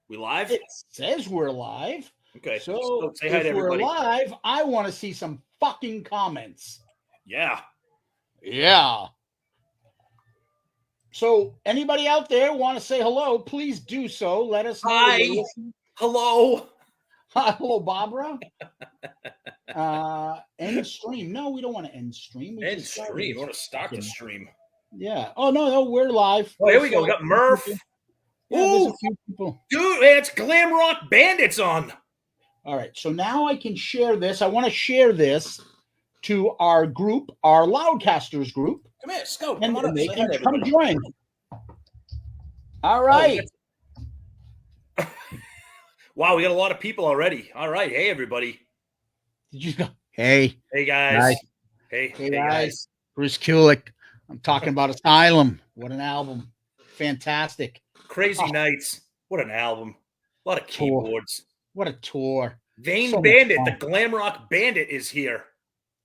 We live? It says we're live. Okay. So say hi to if we're everybody. live, I want to see some fucking comments. Yeah. Yeah. So anybody out there want to say hello, please do so. Let us know. Hi. Hello. Hi, hello, Barbara. End stream. No, we don't want to end stream. End stream. I want to start the stream. Yeah. Oh, no, we're live. Oh, here we go. We got Murph. Yeah, there's a few people. Dude, it's Glam Rock Bandits on. All right. So now I can share this. I want to share this to our group, our Loudcasters group. Come here, Scout. And Come on up. they Say can hi to come everybody. join. All right. Wow, we got a lot of people already. All right. Hey, everybody. Did you go? Hey. Hey, guys. Hi. Hey, guys. Bruce Kulick. I'm talking about Asylum. What an album. Fantastic. Crazy Nights. What an album. A lot of keyboards. What a tour. Vain Bandit, the Glam Rock Bandit is here.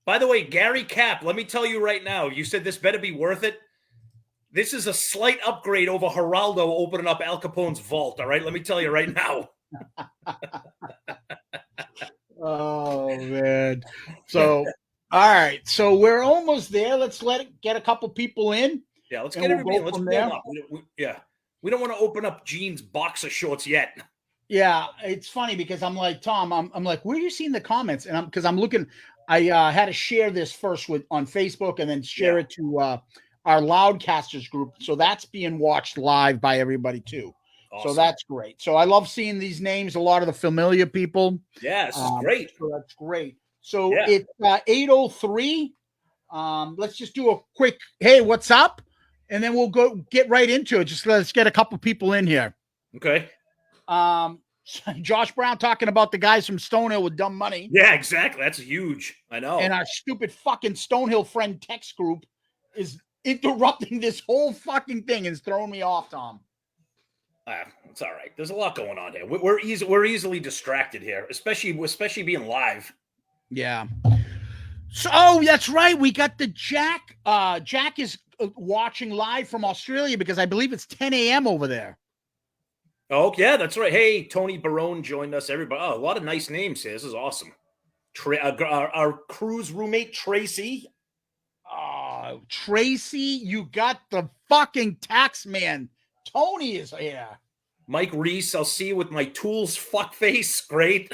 By the way, Gary Cap, let me tell you right now, you said this better be worth it. This is a slight upgrade over Geraldo opening up Al Capone's vault, all right? Let me tell you right now. Oh, man. So, all right. So we're almost there. Let's get a couple people in. Yeah, let's get everybody in. Let's warm up. We don't want to open up Gene's boxer shorts yet. Yeah, it's funny because I'm like, Tom, I'm like, where are you seeing the comments? And I'm looking, I had to share this first on Facebook and then share it to our Loudcasters group. So that's being watched live by everybody too. Awesome. So that's great. So I love seeing these names, a lot of the familiar people. Yeah, this is great. So that's great. So it's 8:03. Let's just do a quick, hey, what's up? And then we'll get right into it. Just let's get a couple people in here. Okay. Josh Brown talking about the guys from Stonehill with dumb money. Yeah, exactly. That's huge. I know. And our stupid fucking Stonehill friend text group is interrupting this whole fucking thing and it's throwing me off, Tom. It's all right. There's a lot going on here. We're easily distracted here, especially being live. Yeah. So that's right. We got the Jack. Jack is watching live from Australia because I believe it's 10 a.m. over there. Oh, yeah, that's right. Hey, Tony Barone joined us. Everybody. Oh, a lot of nice names here. This is awesome. Our cruise roommate, Tracy. Tracy, you got the fucking tax man. Tony is here. Mike Reese, I'll see you with my tools, fuckface. Great.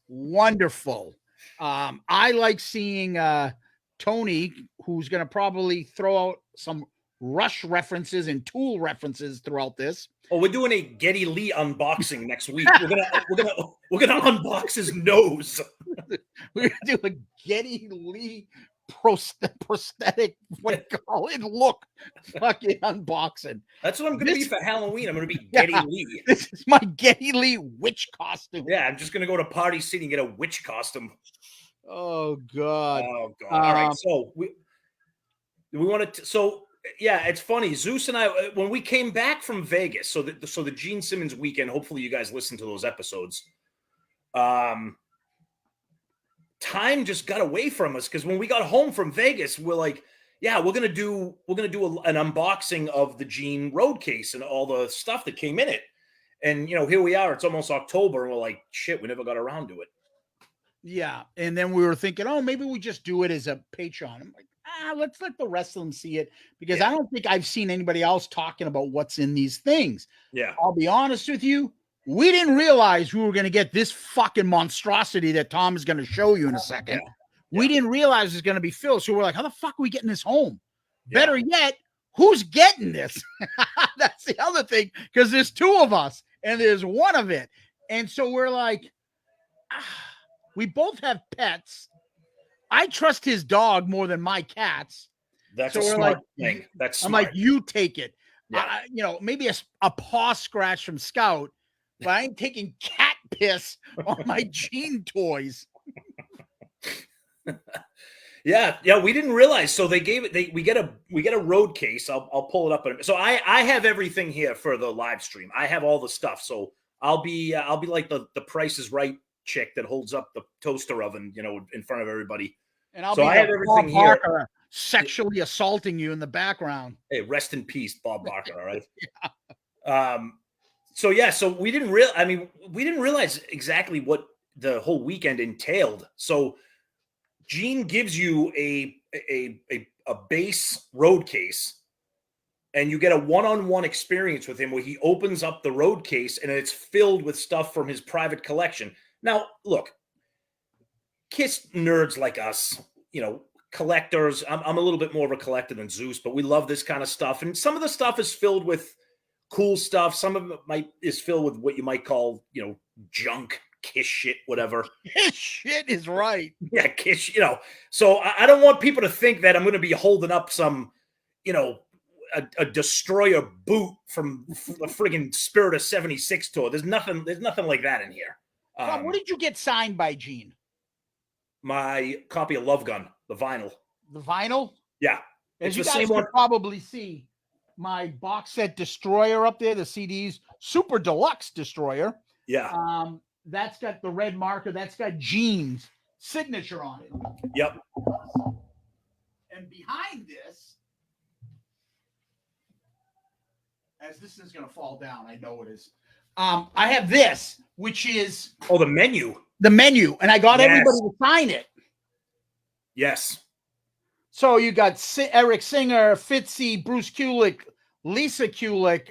Wonderful. I like seeing Tony, who's going to probably throw out some Rush references and Tool references throughout this. Oh, we're doing a Geddy Lee unboxing next week. We're gonna unbox his nose. We're gonna do a Geddy Lee prosthetic, what do you call it? Look, fucking unboxing. That's what I'm gonna be for Halloween. I'm gonna be Geddy Lee. This is my Geddy Lee witch costume. Yeah, I'm just gonna go to Party City and get a witch costume. Oh God. All right. So we wanted to. So yeah, it's funny. Zeus and I, when we came back from Vegas, so the Gene Simmons weekend. Hopefully, you guys listened to those episodes. Time just got away from us because when we got home from Vegas, we're like, yeah, we're gonna do an unboxing of the Gene Road case and all the stuff that came in it. And here we are. It's almost October, and we're like, shit, we never got around to it. Yeah, and then we were thinking, oh, maybe we just do it as a Patreon. I'm like, let's let the rest of them see it because I don't think I've seen anybody else talking about what's in these things. Yeah, I'll be honest with you. We didn't realize we were going to get this fucking monstrosity that Tom is going to show you in a second. Yeah. We didn't realize it's going to be filled. So we're like, how the fuck are we getting this home? Yeah. Better yet, who's getting this? That's the other thing because there's two of us and there's one of it. And so we're like, we both have pets. I trust his dog more than my cats. That's so a smart thing. That's smart. I'm like, you take it. Yeah. Maybe a paw scratch from Scout, but I ain't taking cat piss on my Gene toys. Yeah, we didn't realize. So they gave it. We get a road case. I'll pull it up. So I have everything here for the live stream. I have all the stuff. So I'll be like the Price is Right chick that holds up the toaster oven, in front of everybody. And I have everything here. Sexually assaulting you in the background. Hey, rest in peace, Bob Barker. All right. Yeah. So yeah, so we didn't realize exactly what the whole weekend entailed. So Gene gives you a base road case, and you get a one-on-one experience with him where he opens up the road case and it's filled with stuff from his private collection. Now, look, Kiss nerds like us, collectors. I'm a little bit more of a collector than Zeus, but we love this kind of stuff. And some of the stuff is filled with cool stuff. Some of it is filled with what you might call, junk, Kiss shit, whatever. Kiss shit is right. Yeah, Kiss, So I don't want people to think that I'm going to be holding up some, a destroyer boot from the friggin' Spirit of 76 tour. There's nothing like that in here. Tom, what did you get signed by Gene? My copy of Love Gun, the vinyl. The vinyl? Yeah. As you guys can probably see, my box set Destroyer up there, the CDs, Super Deluxe Destroyer. Yeah. That's got the red marker. That's got Gene's signature on it. Yep. And behind this, as this is going to fall down, I know it is. I have this, which is the menu. The menu, and I got everybody to sign it. Yes. So you got Eric Singer, Fitzy, Bruce Kulick, Lisa Kulick,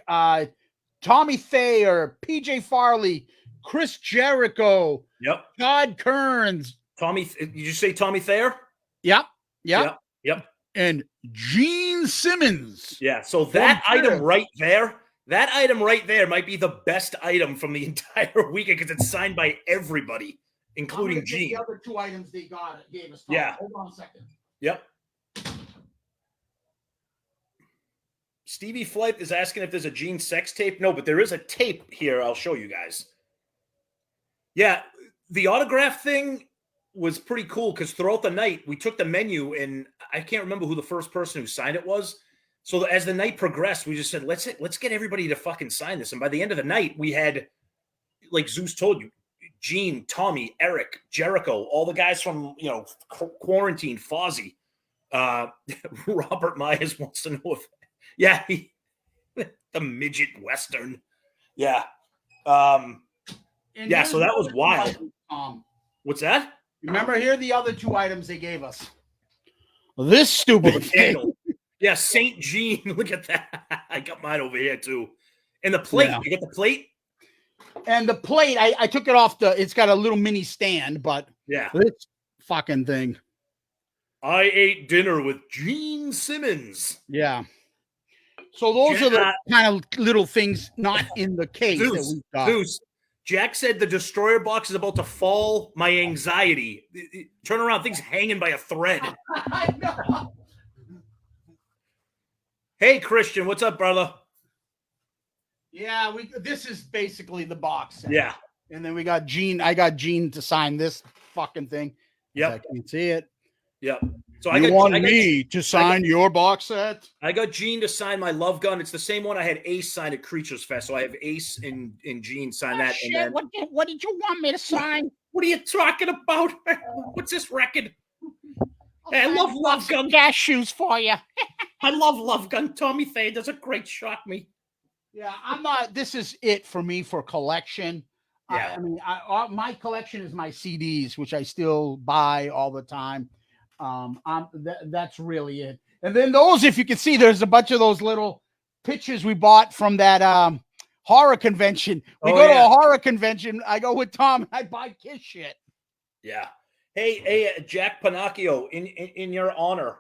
Tommy Thayer, PJ Farley, Chris Jericho. Yep. Todd Kearns. Did you say Tommy Thayer? Yep. And Gene Simmons. Yeah. So that item right there might be the best item from the entire weekend because it's signed by everybody, including Gene. The other two items they gave us. Yeah. Hold on a second. Yep. Stevie Flight is asking if there's a Gene sex tape. No, but there is a tape here. I'll show you guys. Yeah, the autograph thing was pretty cool because throughout the night, we took the menu, and I can't remember who the first person who signed it was. So as the night progressed, we just said, let's get everybody to fucking sign this. And by the end of the night, we had, like Zeus told you, Gene, Tommy, Eric, Jericho, all the guys from, Quarantine, Fozzy. Robert Myers wants to know if, the midget Western. Yeah. So that was wild. What's that? Remember, here are the other two items they gave us. This stupid thing. Yeah, St. Gene. Look at that. I got mine over here, too. And the plate. Yeah. You get the plate? And the plate, I took it off it's got a little mini stand, but this fucking thing. I ate dinner with Gene Simmons. Yeah. So those are the kind of little things not in the case that we got. Zeus. Jack said the Destroyer box is about to fall. My anxiety. Turn around. Thing's hanging by a thread. I know. Hey, Christian. What's up, brother? Yeah, this is basically the box set. Yeah. And then we got Gene. I got Gene to sign this fucking thing. Yep. I can't see it. Yep. So I want me to sign your box set? I got Gene to sign my Love Gun. It's the same one I had Ace sign at Creatures Fest. So I have Ace and Gene sign that. Shit. And then, what did you want me to sign? What are you talking about? What's this record? Hey, I love Love Gun. Cashews for you. I love Love Gun. Tommy Thayer does a great Shock Me. Yeah, I'm not. This is it for me for collection. Yeah. My collection is my CDs, which I still buy all the time. That's really it. And then those, if you can see, there's a bunch of those little pictures we bought from that horror convention. We go to a horror convention. I go with Tom and I buy Kiss shit. Yeah. Hey, Jack Pinocchio, in your honor,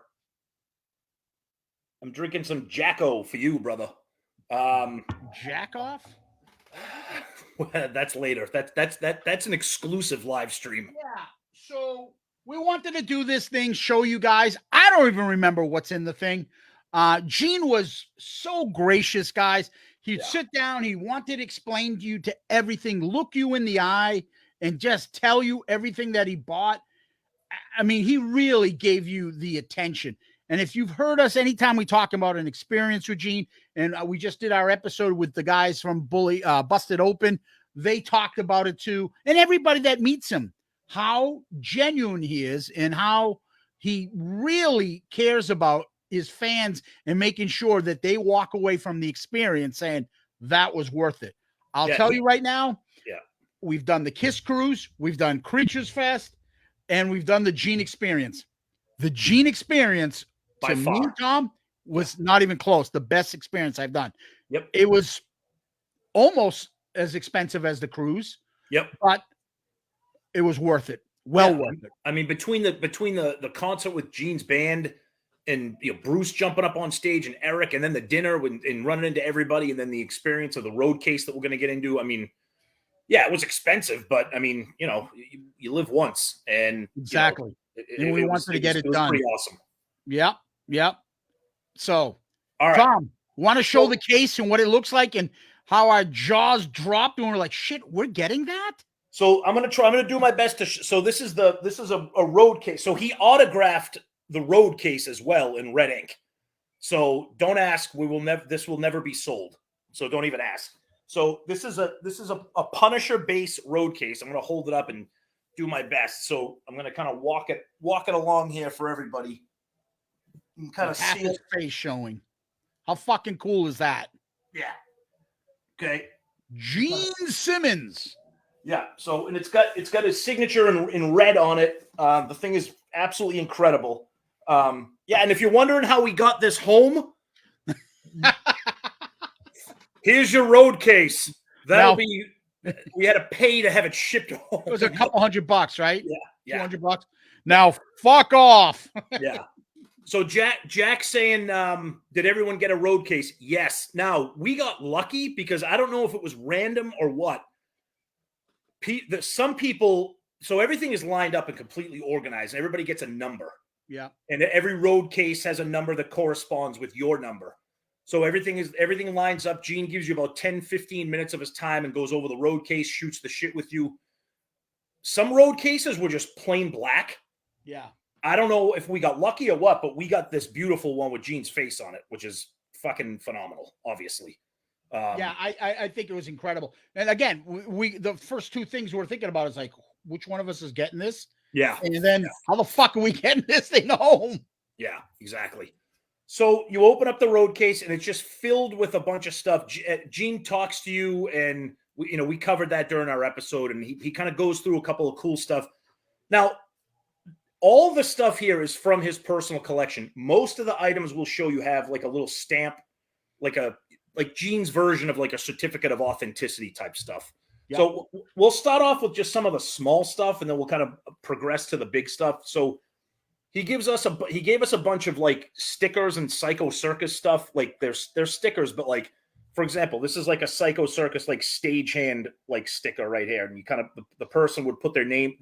I'm drinking some Jacko for you, brother. Jack off? That's later. That's an exclusive live stream. Yeah. So we wanted to do this thing, show you guys. I don't even remember what's in the thing. Gene was so gracious, guys. He'd sit down. He wanted to explain to you to everything, look you in the eye, and just tell you everything that he bought. I mean, he really gave you the attention. And if you've heard us anytime we talk about an experience with Gene, and we just did our episode with the guys from Busted Open, they talked about it too. And everybody that meets him, how genuine he is and how he really cares about his fans and making sure that they walk away from the experience saying that was worth it. I'll tell you right now. Yeah. We've done the Kiss Cruise, we've done Creatures Fest, and we've done the Gene Experience. The Gene Experience, By to me, far. Tom, was not even close. The best experience I've done. Yep. It was almost as expensive as the cruise. Yep. But it was worth it. Well worth it. I mean, between the concert with Gene's band and Bruce jumping up on stage and Eric, and then the dinner and running into everybody, and then the experience of the road case that we're going to get into. I mean, yeah, it was expensive, but I mean, you live once, and exactly. And we wanted to get it done. Pretty awesome. Yep. So, all right, Tom, want to show the case and what it looks like and how our jaws dropped and we're like, shit, we're getting that? So I'm gonna do my best to. So this is a road case. So he autographed the road case as well in red ink. So don't ask. This will never be sold. So don't even ask. So this is a Punisher base road case. I'm gonna hold it up and do my best. So I'm gonna kind of walk it along here for everybody. You can kind of see his face showing. How fucking cool is that? Yeah. Okay. Gene Simmons. Yeah. So, and it's got his signature in red on it. The thing is absolutely incredible. Yeah. And if you're wondering how we got this home, here's your road case. We had to pay to have it shipped home. It was a couple $100, right? Yeah. $200. Now, fuck off. Yeah. So Jack saying, did everyone get a road case? Yes. Now, we got lucky because I don't know if it was random or what. Some people, so everything is lined up and completely organized. And everybody gets a number. Yeah. And every road case has a number that corresponds with your number. So everything lines up. Gene gives you about 10, 15 minutes of his time and goes over the road case, shoots the shit with you. Some road cases were just plain black. Yeah. I don't know if we got lucky or what, but we got this beautiful one with Gene's face on it, which is fucking phenomenal, obviously. Yeah, I think it was incredible. And again, the first two things we're thinking about is like, which one of us is getting this? Yeah. And then how the fuck are we getting this thing home? Yeah, exactly. So you open up the road case and it's just filled with a bunch of stuff. Gene talks to you, and we covered that during our episode, and he kind of goes through a couple of cool stuff. Now, all the stuff here is from his personal collection. Most of the items we'll show you have like a little stamp, like Gene's version of like a certificate of authenticity type stuff. Yep. So we'll start off with just some of the small stuff, and then we'll kind of progress to the big stuff. So he gave us a bunch of like stickers and Psycho Circus stuff. Like there's stickers, but like, for example, this is like a Psycho Circus like stagehand like sticker right here, and you kind of the person would put their name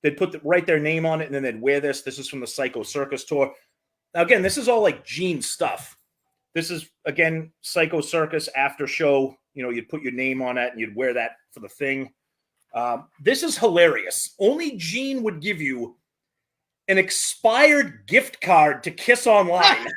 They'd write their name on it, and then they'd wear this. This is from the Psycho Circus tour. Now, again, this is all like Gene stuff. This is, again, Psycho Circus after show. You'd put your name on it, and you'd wear that for the thing. This is hilarious. Only Gene would give you an expired gift card to Kiss Online.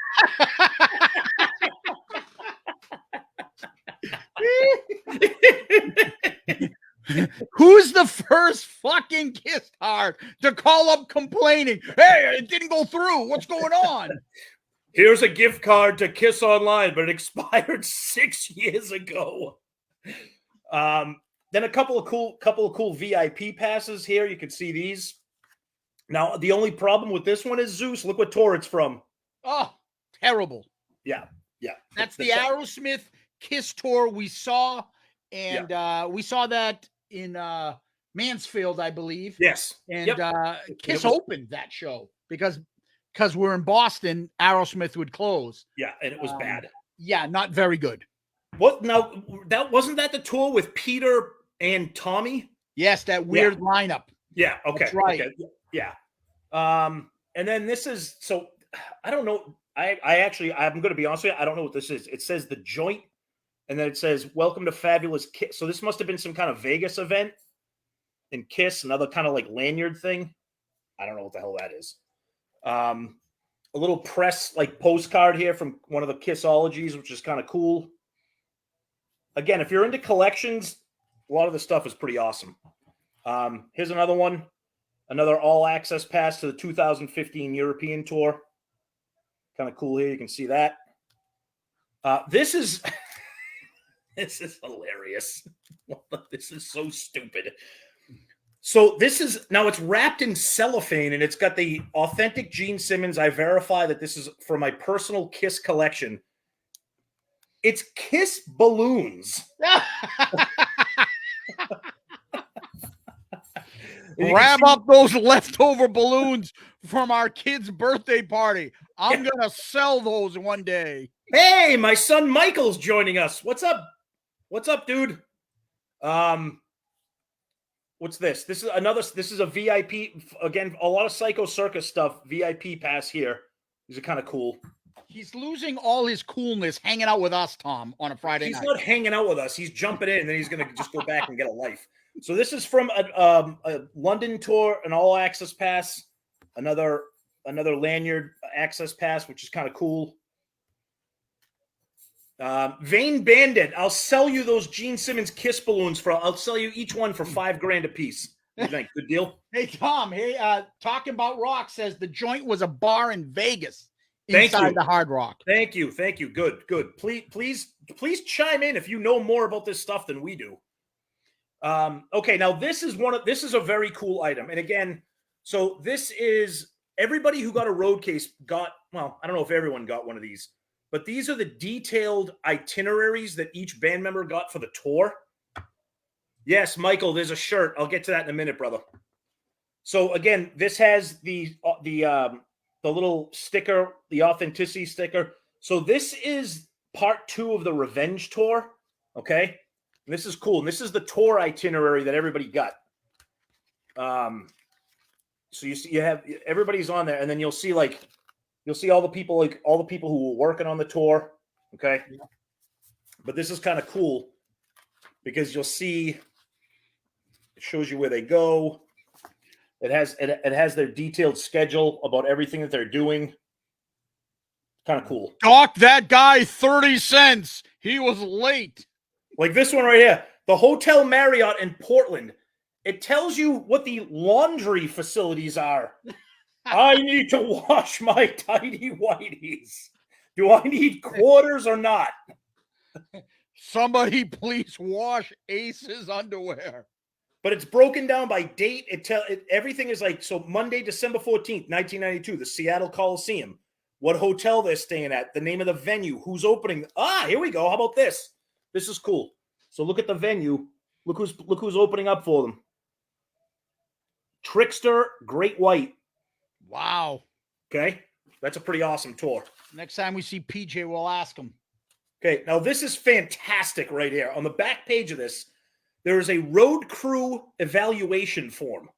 Who's the first fucking Kiss card to call up complaining? Hey, it didn't go through. What's going on? Here's a gift card to Kiss Online, but it expired 6 years ago. Then a couple of cool VIP passes here. You can see these. Now, the only problem with this one is Zeus. Look what tour it's from. Oh, terrible. Yeah. That's the Aerosmith Kiss tour we saw. And we saw that in Mansfield, I believe. Yes. And Kiss opened that show because we're in Boston, Aerosmith would close. Yeah, and it was bad. Yeah, not very good. What now? Wasn't that the tour with Peter and Tommy? Yes, that weird lineup. Yeah. Okay. That's right. Okay. Yeah. And then this is so I don't know. I'm going to be honest with you. I don't know what this is. It says the Joint. And then it says, welcome to Fabulous Kiss. So this must have been some kind of Vegas event and Kiss, another kind of like lanyard thing. I don't know what the hell that is. A little press like postcard here from one of the Kissologies, which is kind of cool. Again, if you're into collections, a lot of the stuff is pretty awesome. Here's another one. Another all-access pass to the 2015 European Tour. Kind of cool here. You can see that. This is... This is hilarious. This is so stupid. So this is now it's wrapped in cellophane and it's got the authentic Gene Simmons. I verify that this is for my personal Kiss collection. It's Kiss balloons. Grab up those leftover balloons from our kid's birthday party. I'm going to sell those one day. Hey, my son Michael's joining us. What's up? What's up, dude? What's this? This is a VIP. Again, a lot of Psycho Circus stuff. VIP pass here. These are kind of cool. He's losing all his coolness hanging out with us, Tom, on a Friday night. He's not hanging out with us. He's jumping in, and then he's going to just go back and get a life. So this is from a London tour, an all-access pass, another lanyard access pass, which is kind of cool. Vain Bandit, I'll sell you those Gene Simmons Kiss balloons I'll sell you each one for $5,000 a piece. What do you think? Good deal? Hey, Tom, Talking About Rock says the joint was a bar in Vegas. Thank inside you. the Hard Rock. Thank you. Good. Please chime in if you know more about this stuff than we do. Okay, now this is a very cool item. And again, so this is everybody who got a road case got, well, I don't know if everyone got one of these, but these are the detailed itineraries that each band member got for the tour. Yes, Michael, there's a shirt. I'll get to that in a minute, brother. So again, this has the little sticker, the authenticity sticker. So this is part 2 of the Revenge tour. Okay. And this is cool. And this is the tour itinerary that everybody got. So you have everybody's on there, and then you'll see all the people, who were working on the tour. Okay. Yeah. But this is kind of cool because you'll see it shows you where they go. It has their detailed schedule about everything that they're doing. Kind of cool. Dock that guy 30 cents. He was late. Like this one right here. The Hotel Marriott in Portland. It tells you what the laundry facilities are. I need to wash my tidy whities. Do I need quarters or not? Somebody please wash Ace's underwear. But it's broken down by date. Everything is like, so Monday, December 14th, 1992, the Seattle Coliseum. What hotel they're staying at, the name of the venue, who's opening. Here we go. How about this? This is cool. So look at the venue. Look who's opening up for them. Trickster Great White. Wow. Okay. That's a pretty awesome tour. Next time we see PJ, we'll ask him. Okay. Now this is fantastic right here. On the back page of this, there is a road crew evaluation form.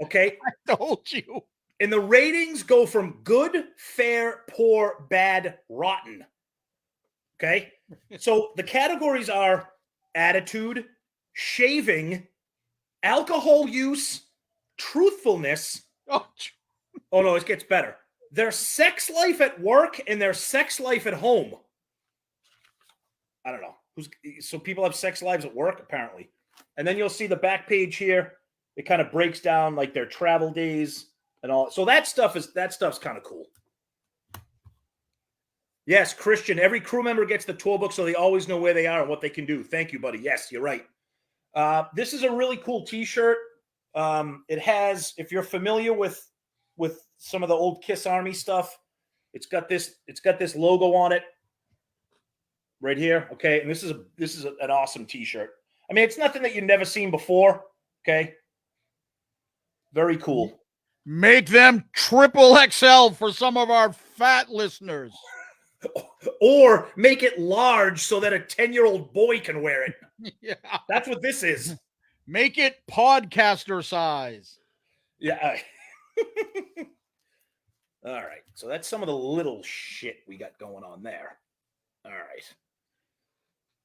Okay. I told you. And the ratings go from good, fair, poor, bad, rotten. Okay. So the categories are attitude, shaving, alcohol use, truthfulness. Oh no, it gets better. Their sex life at work and their sex life at home. I don't know. So people have sex lives at work, apparently. And then you'll see the back page here. It kind of breaks down like their travel days and all. So that stuff's kind of cool. Yes, Christian, every crew member gets the tour book so they always know where they are and what they can do. Thank you, buddy. Yes, you're right. This is a really cool t-shirt. It has, if you're familiar with some of the old Kiss Army stuff, it's got this logo on it. Right here, okay, and this is an awesome T-shirt. I mean, it's nothing that you've never seen before. Okay, very cool. Make them triple XL for some of our fat listeners, or make it large so that a 10-year-old boy can wear it. Yeah, that's what this is. Make it podcaster size. Yeah. All right, so that's some of the little shit we got going on there. All right.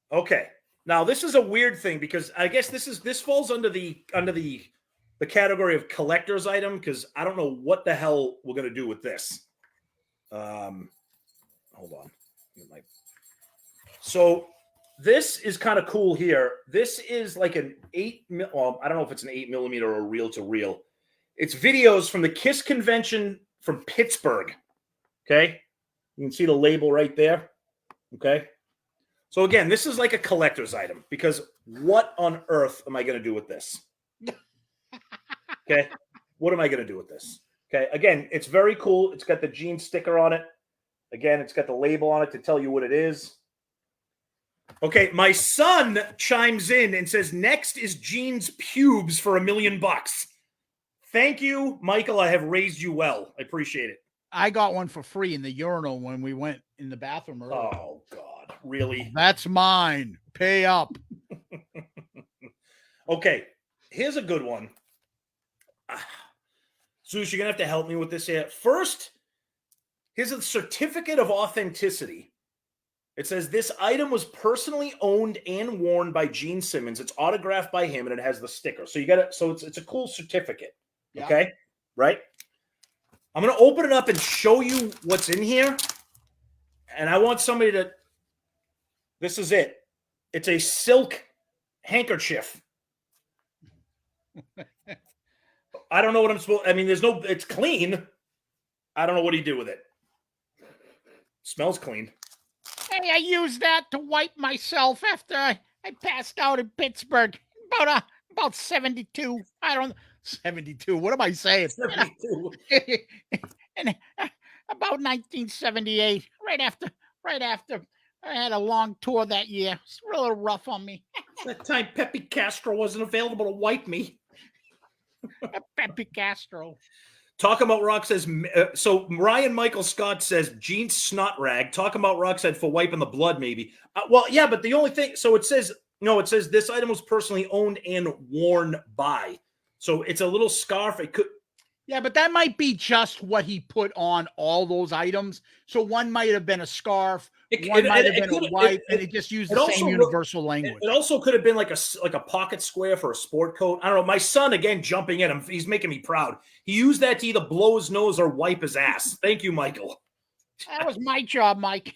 Okay. Now this is a weird thing because I guess this falls under the category of collector's item because I don't know what the hell we're gonna do with this. Hold on. So this is kind of cool here. This is like an 8mm. Well, I don't know if it's an 8mm or a reel-to-reel. It's videos from the Kiss convention from Pittsburgh. Okay, you can see the label right there. Okay. So again, this is like a collector's item because what on earth am I going to do with this? Okay. What am I going to do with this? Okay. Again, it's very cool. It's got the Gene sticker on it. Again, it's got the label on it to tell you what it is. Okay. My son chimes in and says, next is Gene's pubes for $1 million. Thank you, Michael. I have raised you well. I appreciate it. I got one for free in the urinal when we went in the bathroom earlier. Oh, God. Really? That's mine. Pay up. Okay. Here's a good one. Zeus, you're going to have to help me with this here. First, here's a certificate of authenticity. It says this item was personally owned and worn by Gene Simmons. It's autographed by him, and it has the sticker. So you got it. So it's a cool certificate. Yeah. Okay, right? I'm going to open it up and show you what's in here. And I want somebody to. This is it. It's a silk handkerchief. I don't know what I'm supposed. I mean, there's no. It's clean. I don't know what he did with it. Smells clean. Hey, I used that to wipe myself after I passed out in Pittsburgh. About 72. I don't 72. What am I saying? 72. And about 1978, right after I had a long tour that year. It's a little rough on me. That time Pepe Castro wasn't available to wipe me. Pepe Castro. Talk About Rock says, so Ryan Michael Scott says, Gene snot rag. Talk About Rock said for wiping the blood, maybe. Well, yeah, but the only thing, so it says this item was personally owned and worn by. So it's a little scarf. It could. Yeah, but that might be just what he put on all those items. So one might have been a scarf, one might have been a wipe, and it just used the same universal language. It also could have been like a pocket square for a sport coat. I don't know. My son, again, jumping in. He's making me proud. He used that to either blow his nose or wipe his ass. Thank you, Michael. That was my job, Mike.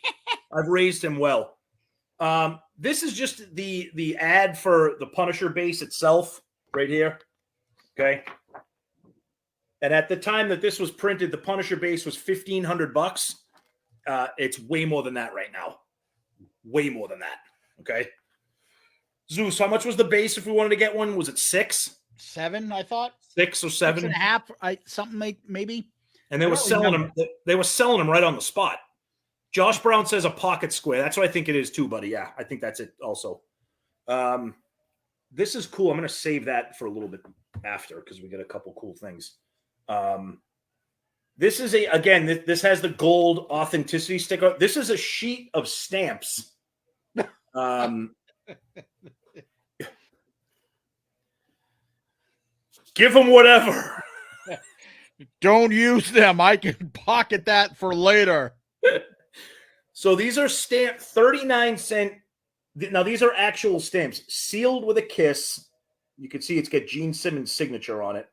I've raised him well. This is just the ad for the Punisher base itself right here. Okay. And at the time that this was printed, the Punisher base was $1,500. It's way more than that right now. Way more than that. Okay. Zeus, how much was the base if we wanted to get one? Was it 6? 7, I thought. 6 or 7? 6.5, something like maybe. And they were selling them. They were selling them right on the spot. Josh Brown says a pocket square. That's what I think it is too, buddy. Yeah, I think that's it also. This is cool. I'm going to save that for a little bit after because we got a couple cool things. This is this has the gold authenticity sticker. This is a sheet of stamps. Give them whatever. Don't use them. I can pocket that for later. So these are stamped 39-cent. Now these are actual stamps sealed with a kiss. You can see it's got Gene Simmons' signature on it.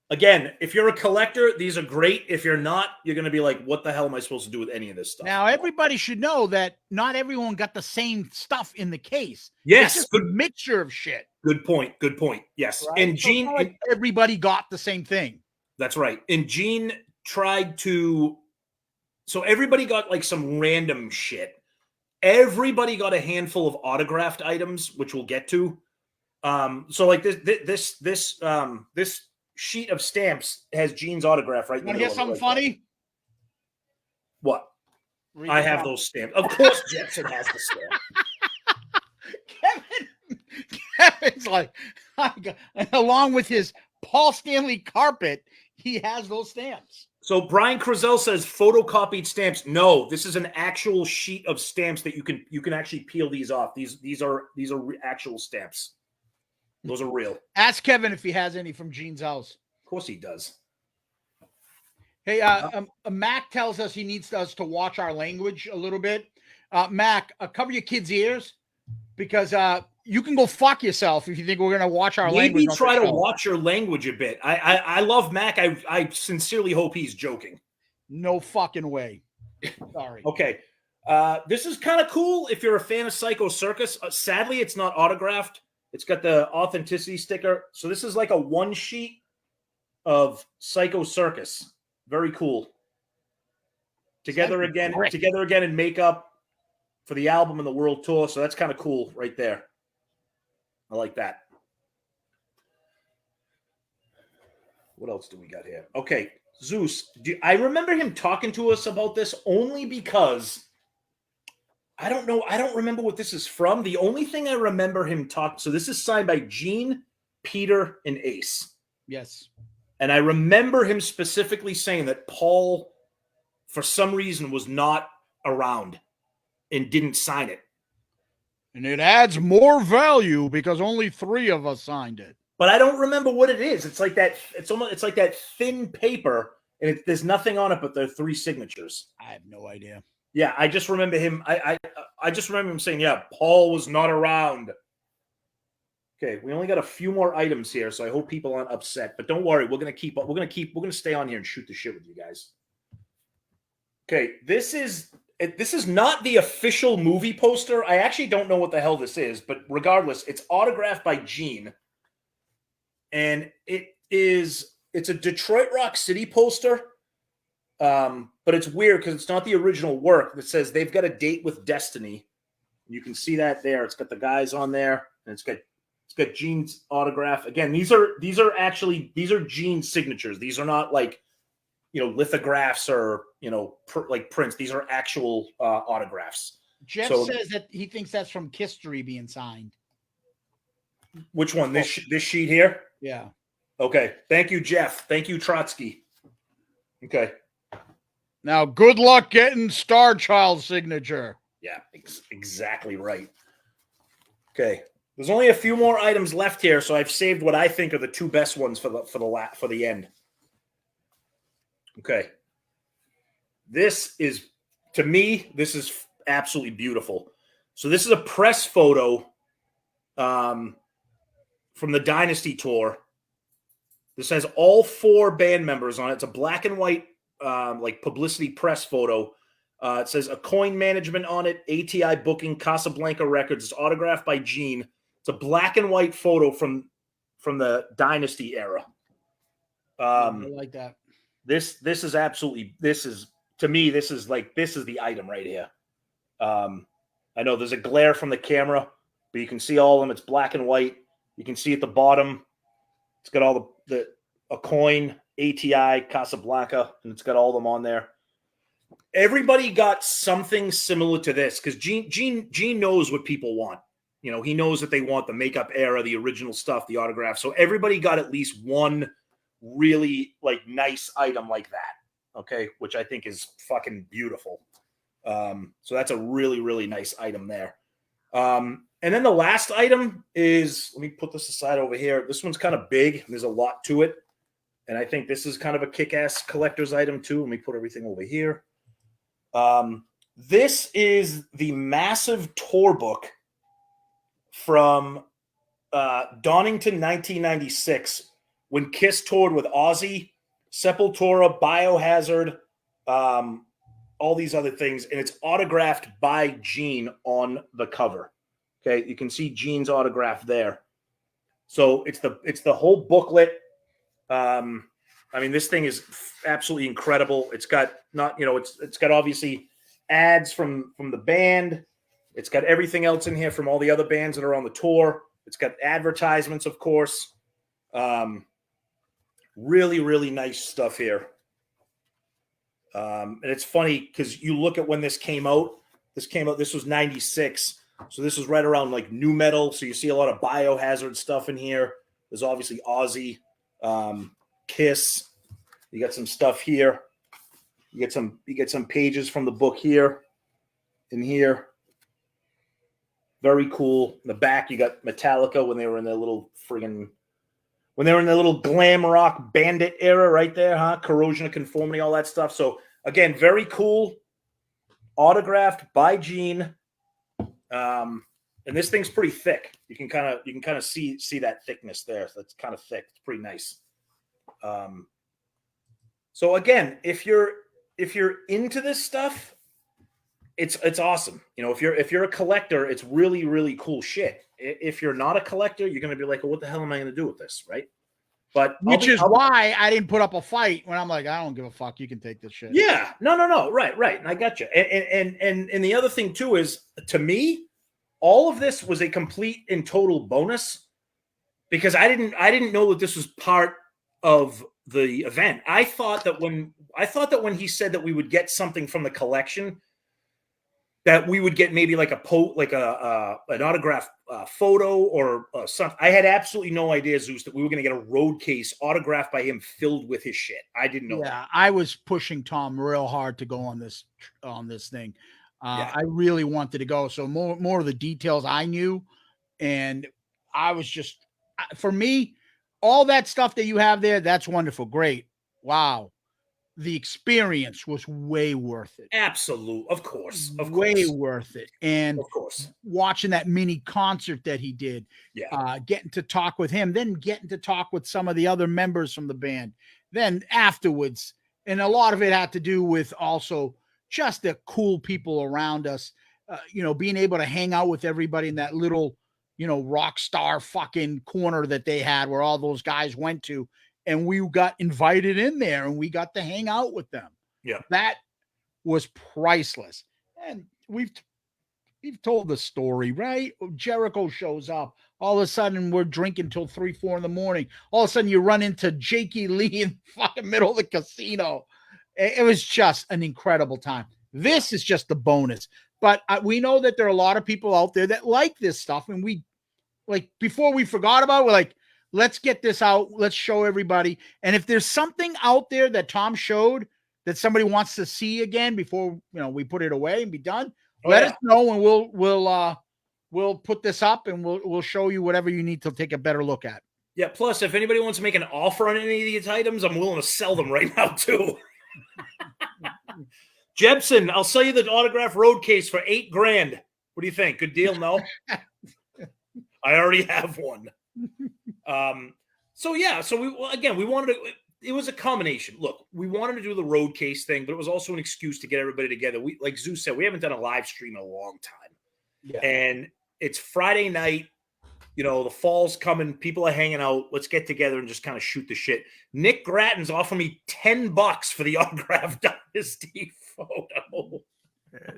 Again, if you're a collector, these are great. If you're not, you're going to be like, what the hell am I supposed to do with any of this stuff? Now, everybody should know that not everyone got the same stuff in the case. Yes. It's just a mixture of shit. Good point. Good point. Yes. Right? And Gene, like everybody got the same thing. That's right. And Gene tried to, so everybody got like some random shit. Everybody got a handful of autographed items, which we'll get to. So like this sheet of stamps has Gene's autograph right in the middle. Want to hear something funny? What? I have those stamps. Of course, Jetson has the stamp. Kevin's like, along with his Paul Stanley carpet, he has those stamps. So Brian Crizel says photocopied stamps. No, this is an actual sheet of stamps that you can actually peel these off. These are actual stamps. Those are real. Ask Kevin if he has any from Gene's house. Of course he does. Hey, Mac tells us he needs us to watch our language a little bit. Mac, cover your kids' ears because you can go fuck yourself if you think we're going to watch our language. Maybe try to watch your language a bit. I love Mac. I sincerely hope he's joking. No fucking way. Sorry. Okay. This is kind of cool if you're a fan of Psycho Circus. Sadly, it's not autographed. It's got the authenticity sticker. So this is like a one sheet of Psycho Circus. Very cool. Together again in makeup. for the album and the world tour. So that's kind of cool right there. I like that. What else do we got here? Okay, Zeus. I remember him talking to us about this only because I don't know. I don't remember what this is from. The only thing I remember him talk. So this is signed by Gene, Peter, and Ace. Yes. And I remember him specifically saying that Paul, for some reason, was not around and didn't sign it. And it adds more value because only 3 of us signed it. But I don't remember what it is. It's like that. It's like that thin paper, and there's nothing on it but the 3 signatures. I have no idea. Yeah, I just remember him. I just remember him saying, "Yeah, Paul was not around." Okay, we only got a few more items here, so I hope people aren't upset. But don't worry, we're gonna stay on here and shoot the shit with you guys. Okay, this is not the official movie poster. I actually don't know what the hell this is, but regardless, it's autographed by Gene, and it's a Detroit Rock City poster. But it's weird because it's not the original work that says they've got a date with Destiny. You can see that there. It's got the guys on there, and it's got Gene's autograph. Again, these are Gene's signatures. These are not like, lithographs or, like prints. These are actual autographs. Jeff says that he thinks that's from History being signed. Which one? This sheet here? Yeah. Okay. Thank you, Jeff. Thank you, Trotsky. Okay. Now, good luck getting Star Child's signature. Yeah, exactly right. Okay. There's only a few more items left here, so I've saved what I think are the 2 best ones for the end. Okay. This is absolutely beautiful. So this is a press photo from the Dynasty tour. This has all 4 band members on it. It's a black and white like publicity press photo. It says a coin management on it, ATI booking, Casablanca Records. It's autographed by Gene. It's a black and white photo from the Dynasty era. I like that. This is to me, this is the item right here. I know there's a glare from the camera, but you can see all of them. It's black and white. You can see at the bottom, it's got all a coin, ATI, Casablanca, and it's got all of them on there. Everybody got something similar to this because Gene knows what people want. He knows that they want the makeup era, the original stuff, the autograph. So everybody got at least one really nice item like that. Okay, which I think is fucking beautiful. So that's a really, really nice item there. And then the last item is, let me put this aside over here. This one's kind of big. There's a lot to it. And I think this is kind of a kick-ass collector's item too. Let me put everything over here. This is the massive tour book from Donington 1996 when Kiss toured with Ozzy, Sepultura, Biohazard, all these other things. And it's autographed by Gene on the cover. Okay, you can see Gene's autograph there. So it's the whole booklet. This thing is absolutely incredible. It's got it's got obviously ads from the band. It's got everything else in here from all the other bands that are on the tour. It's got advertisements, of course. Really, really nice stuff here. And it's funny because you look at when this came out. This was 96. So this was right around new metal. So you see a lot of Biohazard stuff in here. There's obviously Ozzy, Kiss. You got some stuff here. You get some pages from the book here, in here. Very cool. In the back, you got Metallica when they were in their little glam rock bandit era right there, huh? Corrosion of Conformity, all that stuff. So again, very cool. Autographed by Gene. And this thing's pretty thick. You can kind of see that thickness there. So it's kind of thick. It's pretty nice. So again, if you're into this stuff, it's awesome. If you're a collector, it's really, really cool shit. If you're not a collector, you're going to be like, well, what the hell am I going to do with this? Right. But which is why I didn't put up a fight when I'm like, I don't give a fuck. You can take this shit. Yeah, no. Right. And I got you. And the other thing too is, to me, all of this was a complete and total bonus, because I didn't know that this was part of the event. I thought that when he said that we would get something from the collection, that we would get maybe like an autograph photo or something. I had absolutely no idea, Zeus, that we were going to get a road case autographed by him filled with his shit. I didn't know. Yeah, I was pushing Tom real hard to go on this thing. I really wanted to go. So more of the details I knew, and I was just, for me, all that stuff that you have there, that's wonderful, great, wow. The experience was way worth it. Absolute, of course, way worth it. And of course, watching that mini concert that he did, getting to talk with him, then getting to talk with some of the other members from the band, then afterwards, and a lot of it had to do with also just the cool people around us, being able to hang out with everybody in that little, rock star fucking corner that they had where all those guys went to. And we got invited in there and we got to hang out with them. Yeah. That was priceless. And we've told the story, right? Jericho shows up. All of a sudden we're drinking till 3, 4 in the morning. All of a sudden you run into Jakey Lee in the fucking middle of the casino. It was just an incredible time. This is just the bonus. But we know that there are a lot of people out there that like this stuff. And we, like, before we forgot about it, we're like, let's get this out. Let's show everybody. And if there's something out there that Tom showed that somebody wants to see again before, we put it away and be done, let us know, and we'll put this up and we'll show you whatever you need to take a better look at. Yeah. Plus, if anybody wants to make an offer on any of these items, I'm willing to sell them right now too. Jebson, I'll sell you the autograph road case for $8,000. What do you think? Good deal? No, I already have one. So we wanted to, it was a combination. Look, we wanted to do the road case thing, but it was also an excuse to get everybody together. We, like Zeus said, we haven't done a live stream in a long time. Yeah. And it's Friday night, the fall's coming, people are hanging out. Let's get together and just kind of shoot the shit. Nick Gratton's offering me $10 for the autograph Dynasty photo.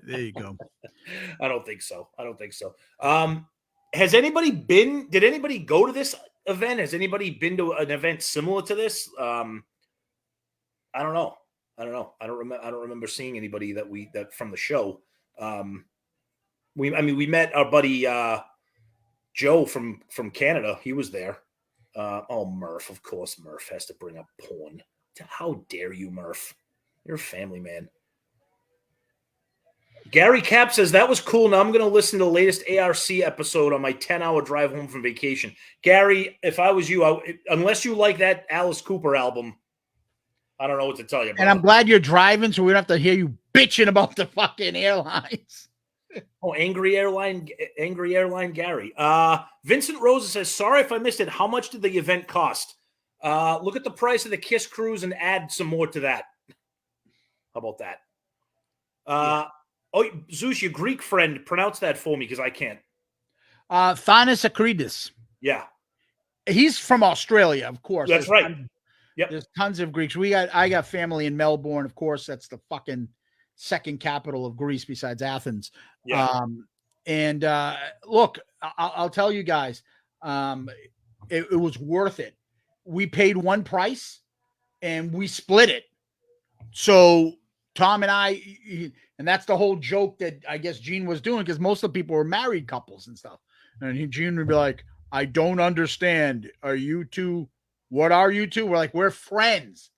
There you go. I don't think so. Did anybody go to this event? Has anybody been to an event similar to this? I don't know. I don't remember seeing anybody that from the show. We met our buddy Joe from Canada. He was there. Murph, of course. Murph has to bring up porn. How dare you, Murph? You're a family man. Gary Cap says, that was cool. Now I'm going to listen to the latest ARC episode on my 10-hour drive home from vacation. Gary, if I was you, unless you like that Alice Cooper album, I don't know what to tell you. Bro. And I'm glad you're driving, so we don't have to hear you bitching about the fucking airlines. Angry airline Gary. Vincent Rosa says, sorry if I missed it. How much did the event cost? Look at the price of the Kiss cruise and add some more to that. How about that? Oh, Zeus, your Greek friend, pronounce that for me because I can't. Thanos Akridis. Yeah. He's from Australia, of course. That's right. Yep. There's tons of Greeks. I got family in Melbourne, of course. That's the fucking second capital of Greece besides Athens. Yeah. Look, I'll tell you guys, it was worth it. We paid one price and we split it. So Tom and I, and that's the whole joke that I guess Gene was doing, because most of the people were married couples and stuff. And Gene would be like, I don't understand. Are you two? What are you two? We're like, we're friends.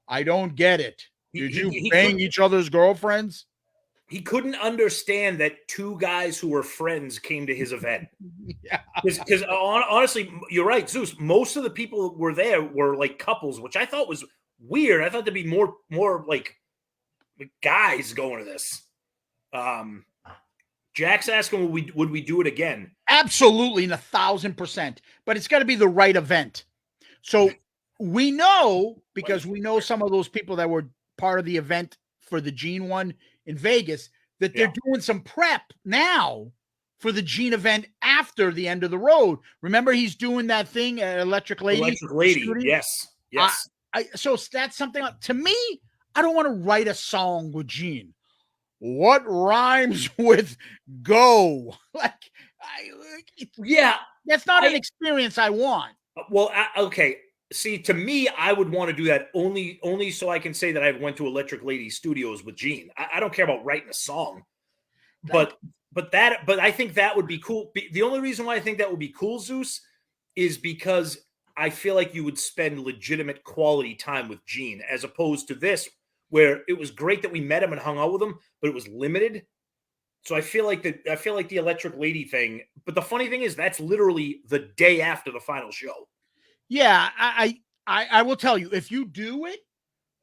I don't get it. Did you bang each other's girlfriends? He couldn't understand that two guys who were friends came to his event. Yeah. Because honestly, you're right, Zeus. Most of the people that were there were like couples, which I thought was weird. I thought there'd be more like guys going to this. Jack's asking, would we do it again? Absolutely, in 1,000%. But it's got to be the right event. So we know, because we know some of those people that were part of the event for the Gene one in Vegas, that they're doing some prep now for the Gene event after the end of the road. Remember, he's doing that thing at Electric Lady. Electric Lady, yes. So that's something to me. I don't want to write a song with Gene. What rhymes with go? That's not an experience I want. Well, okay. See, to me, I would want to do that only so I can say that I went to Electric Lady Studios with Gene. I don't care about writing a song, but I think that would be cool. The only reason why I think that would be cool, Zeus, is because I feel like you would spend legitimate quality time with Gene, as opposed to this, where it was great that we met him and hung out with him, but it was limited. So I feel like the Electric Lady thing. But the funny thing is, that's literally the day after the final show. Yeah, I will tell you, if you do it,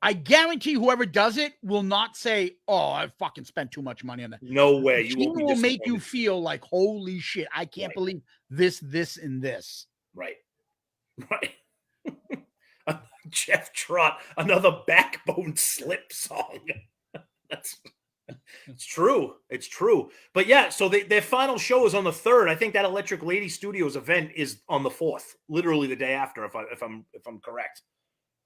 I guarantee whoever does it will not say, "Oh, I fucking spent too much money on that." No way. You will make you feel like, "Holy shit, I can't believe this, and this." Right. Jeff Trott, another Backbone Slip song. It's true. It's true. But yeah, so their final show is on the 3rd. I think that Electric Lady Studios event is on the 4th, literally the day after, if I'm correct.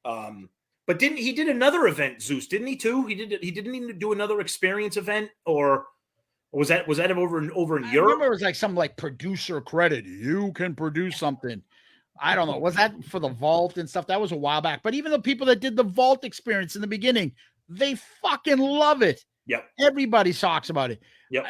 But he did another event, Zeus, didn't he too? He didn't even do another experience event, or was that over in Europe? I remember it was like some like producer credit. You can produce something. I don't know. Was that for the Vault and stuff? That was a while back. But even the people that did the Vault experience in the beginning, they fucking love it. Yep. Everybody talks about it. Yep.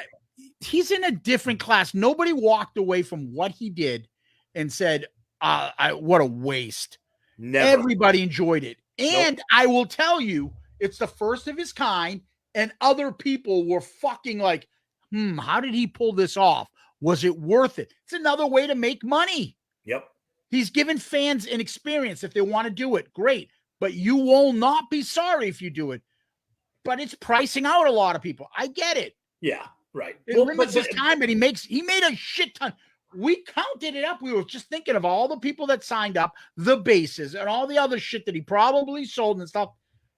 He's in a different class. Nobody walked away from what he did and said, what a waste. Never. Everybody enjoyed it. And I will tell you, it's the first of his kind. And other people were fucking like, how did he pull this off? Was it worth it? It's another way to make money. Yep. He's given fans an experience. If they want to do it, great. But you will not be sorry if you do it. But it's pricing out a lot of people. I get it. Yeah, right. It limits his time, and he made a shit ton. We counted it up. We were just thinking of all the people that signed up, the bases, and all the other shit that he probably sold and stuff.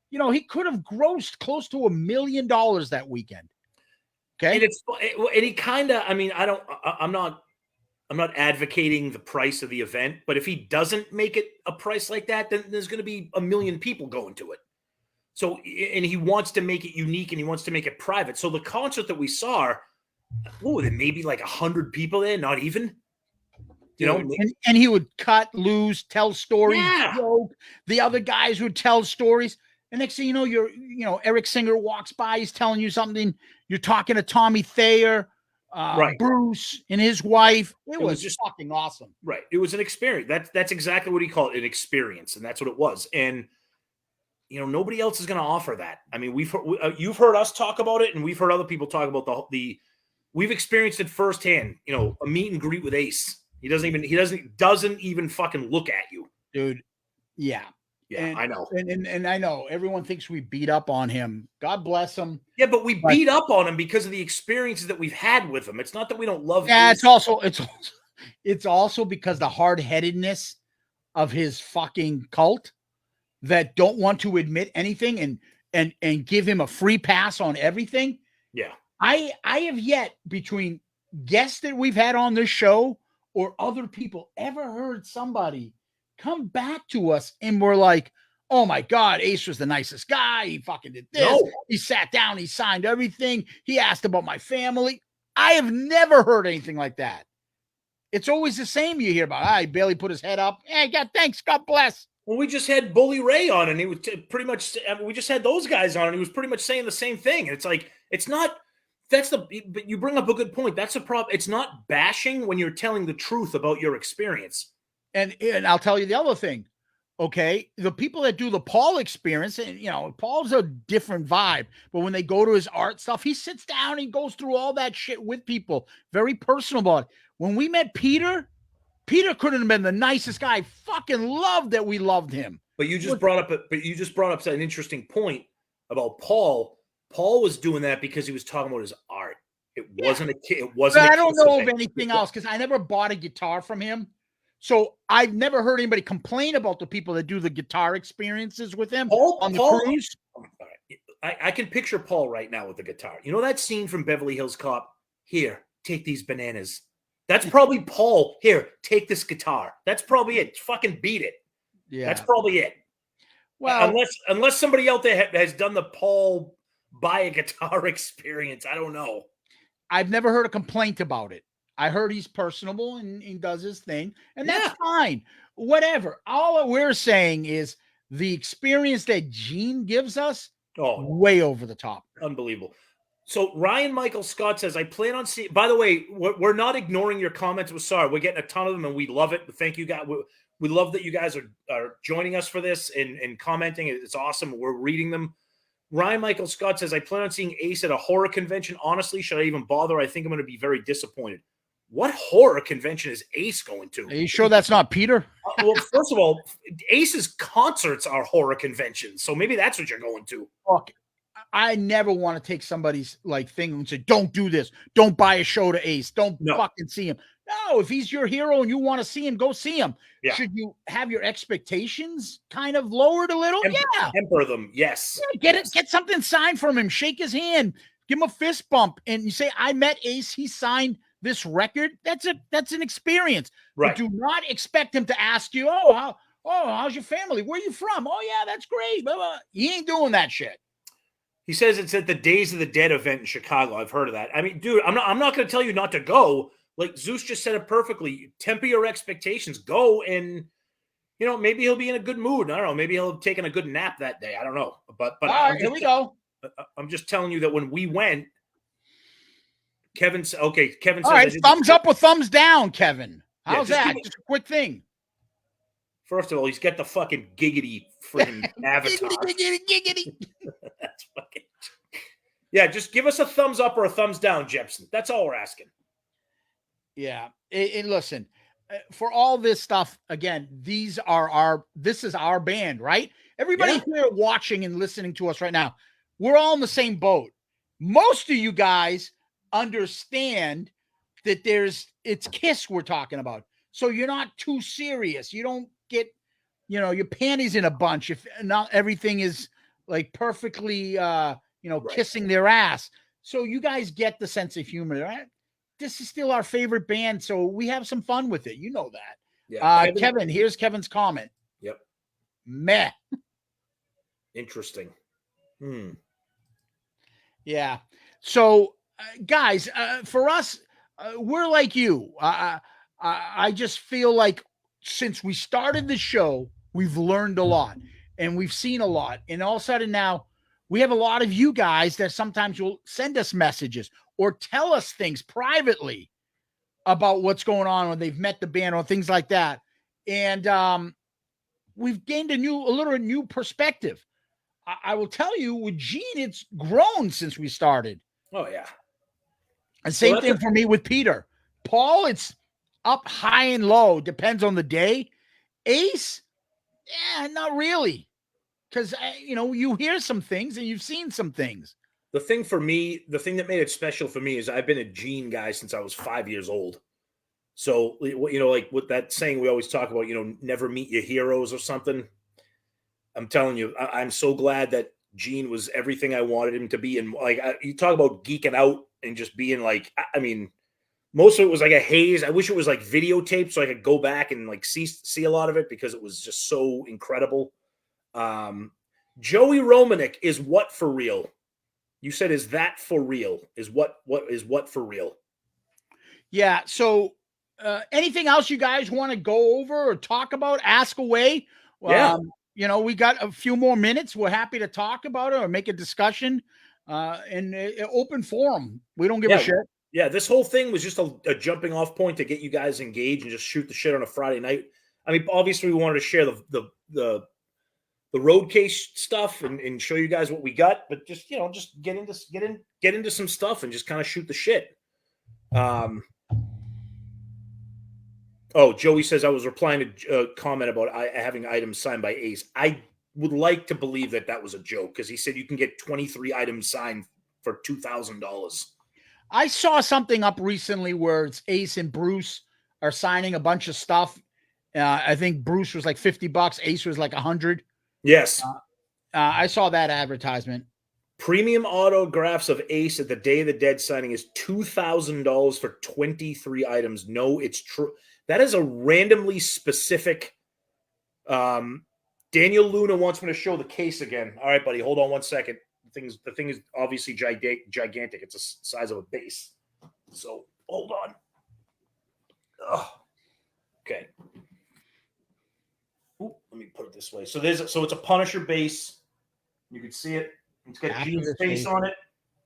You know, he could have grossed close to $1 million that weekend. Okay. And he kind of, I mean, I'm not advocating the price of the event, but if he doesn't make it a price like that, then there's going to be 1 million people going to it. So, and he wants to make it unique and he wants to make it private. So the concert that we saw, there may be like 100 people there, not even. You know, and he would cut, lose, tell stories, joke. The other guys would tell stories. And next thing you know, Eric Singer walks by, he's telling you something. You're talking to Tommy Thayer, Bruce and his wife. It was just fucking awesome. Right. It was an experience. That's exactly what he called it, an experience. And that's what it was. And, you know, nobody else is going to offer that. I mean, you've heard us talk about it, and we've heard other people talk about we've experienced it firsthand. You know, a meet and greet with Ace. He doesn't even fucking look at you, dude. Yeah, I know. And I know everyone thinks we beat up on him. God bless him. Yeah, but we beat up on him because of the experiences that we've had with him. It's not that we don't love him. Yeah, it's also because the hard-headedness of his fucking cult that don't want to admit anything and give him a free pass on everything. Yeah. I have yet, between guests that we've had on this show or other people, ever heard somebody come back to us and we're like, oh my God, Ace was the nicest guy. He fucking did this. No. He sat down. He signed everything. He asked about my family. I have never heard anything like that. It's always the same you hear about. He barely put his head up. Hey, thanks. God bless. Well, we just had Bully Ray on, and he was pretty much. We just had those guys on, and he was pretty much saying the same thing. And it's like, it's not. But you bring up a good point. That's a problem. It's not bashing when you're telling the truth about your experience. And I'll tell you the other thing. Okay, the people that do the Paul experience, and you know, Paul's a different vibe. But when they go to his art stuff, he sits down, he goes through all that shit with people, very personal about it. When we met Peter couldn't have been the nicest guy. I fucking loved that we loved him. But you just brought up an interesting point about Paul. Paul was doing that because he was talking about his art. It wasn't a kid. It wasn't. I don't know of anything else because I never bought a guitar from him. So I've never heard anybody complain about the people that do the guitar experiences with him on the cruise. I can picture Paul right now with the guitar. You know that scene from Beverly Hills Cop? Here, take these bananas. That's probably Paul. Here, take this guitar. That's probably it. Fucking beat it. Yeah. That's probably it. Well, unless somebody out there has done the Paul buy a guitar experience. I don't know. I've never heard a complaint about it. I heard he's personable and he does his thing, and that's fine. Whatever. All we're saying is the experience that Gene gives us, way over the top. Unbelievable. So Ryan Michael Scott says, I plan on seeing, by the way, we're not ignoring your comments. We're sorry. We're getting a ton of them and we love it. Thank you guys. We love that you guys are joining us for this and commenting. It's awesome. We're reading them. Ryan Michael Scott says, I plan on seeing Ace at a horror convention. Honestly, should I even bother? I think I'm going to be very disappointed. What horror convention is Ace going to? Are you sure that's not Peter? Well, first of all, Ace's concerts are horror conventions. So maybe that's what you're going to. Fuck. I never want to take somebody's thing and say, don't do this. Don't buy a show to Ace. Don't fucking see him. No, if he's your hero and you want to see him, go see him. Yeah. Should you have your expectations kind of lowered a little? Temper them. Yes. Yeah, get something signed from him. Shake his hand. Give him a fist bump. And you say, I met Ace. He signed this record. That's an experience. Right. But do not expect him to ask you, how's your family? Where are you from? Oh, yeah, that's great. Blah, blah. He ain't doing that shit. He says it's at the Days of the Dead event in Chicago. I've heard of that. I mean, dude, I'm not going to tell you not to go. Like Zeus just said it perfectly. Temper your expectations. Go and, maybe he'll be in a good mood. I don't know. Maybe he'll have taken a good nap that day. I don't know. But all right, here we go. I'm just telling you that when we went, Kevin says, all right, thumbs up or thumbs down, Kevin. How's that? Just a quick thing. First of all, he's got the fucking giggity freaking avatar. giggity. That's fucking. Yeah, just give us a thumbs up or a thumbs down, Jepson. That's all we're asking. Yeah, and listen, for all this stuff, again, this is our band, right? Everybody here watching and listening to us right now, we're all in the same boat. Most of you guys understand that it's Kiss we're talking about. So you're not too serious. You don't get, your panties in a bunch if not everything is like perfectly, kissing their ass. So you guys get the sense of humor, right? This is still our favorite band, so we have some fun with it. You know that. Yeah. Kevin, here's Kevin's comment. Yep. Meh. Interesting. Yeah. So, guys, for us, we're like you. I just feel like since we started the show, we've learned a lot and we've seen a lot. And all of a sudden now we have a lot of you guys that sometimes will send us messages or tell us things privately about what's going on when they've met the band or things like that. And we've gained a little new perspective. I will tell you with Gene, it's grown since we started. Oh, yeah. And same thing for me with Peter. Paul, it's up high and low. Depends on the day. Ace, not really. Because, you hear some things and you've seen some things. The thing that made it special for me is I've been a Gene guy since I was 5 years old. So, like with that saying we always talk about, never meet your heroes or something. I'm telling you, I'm so glad that Gene was everything I wanted him to be. And you talk about geeking out and just being like, I mean, most of it was like a haze. I wish it was like videotape so I could go back and like see a lot of it because it was just so incredible. Joey Romanek is what for real? You said, is that for real? Is what for real? Yeah. So anything else you guys want to go over or talk about, ask away. Yeah. We got a few more minutes. We're happy to talk about it or make a discussion in an open forum. We don't give a shit. Yeah, this whole thing was just a jumping off point to get you guys engaged and just shoot the shit on a Friday night. I mean, obviously we wanted to share the road case stuff and show you guys what we got, but just just get into some stuff and just kind of shoot the shit. Joey says I was replying to a comment about having items signed by Ace. I would like to believe that was a joke because he said you can get 23 items signed for $2,000. I saw something up recently where it's Ace and Bruce are signing a bunch of stuff. I think Bruce was like $50. Ace was like $100. Yes. I saw that advertisement. Premium autographs of Ace at the Day of the Dead signing is $2,000 for 23 items. No, it's true. That is a randomly specific. Daniel Luna wants me to show the case again. All right, buddy, hold on 1 second. The thing is obviously gigantic. It's the size of a base. So hold on. Ugh. Okay. Ooh, let me put it this way. So it's a Punisher base. You can see it. It's got Gene's face on it.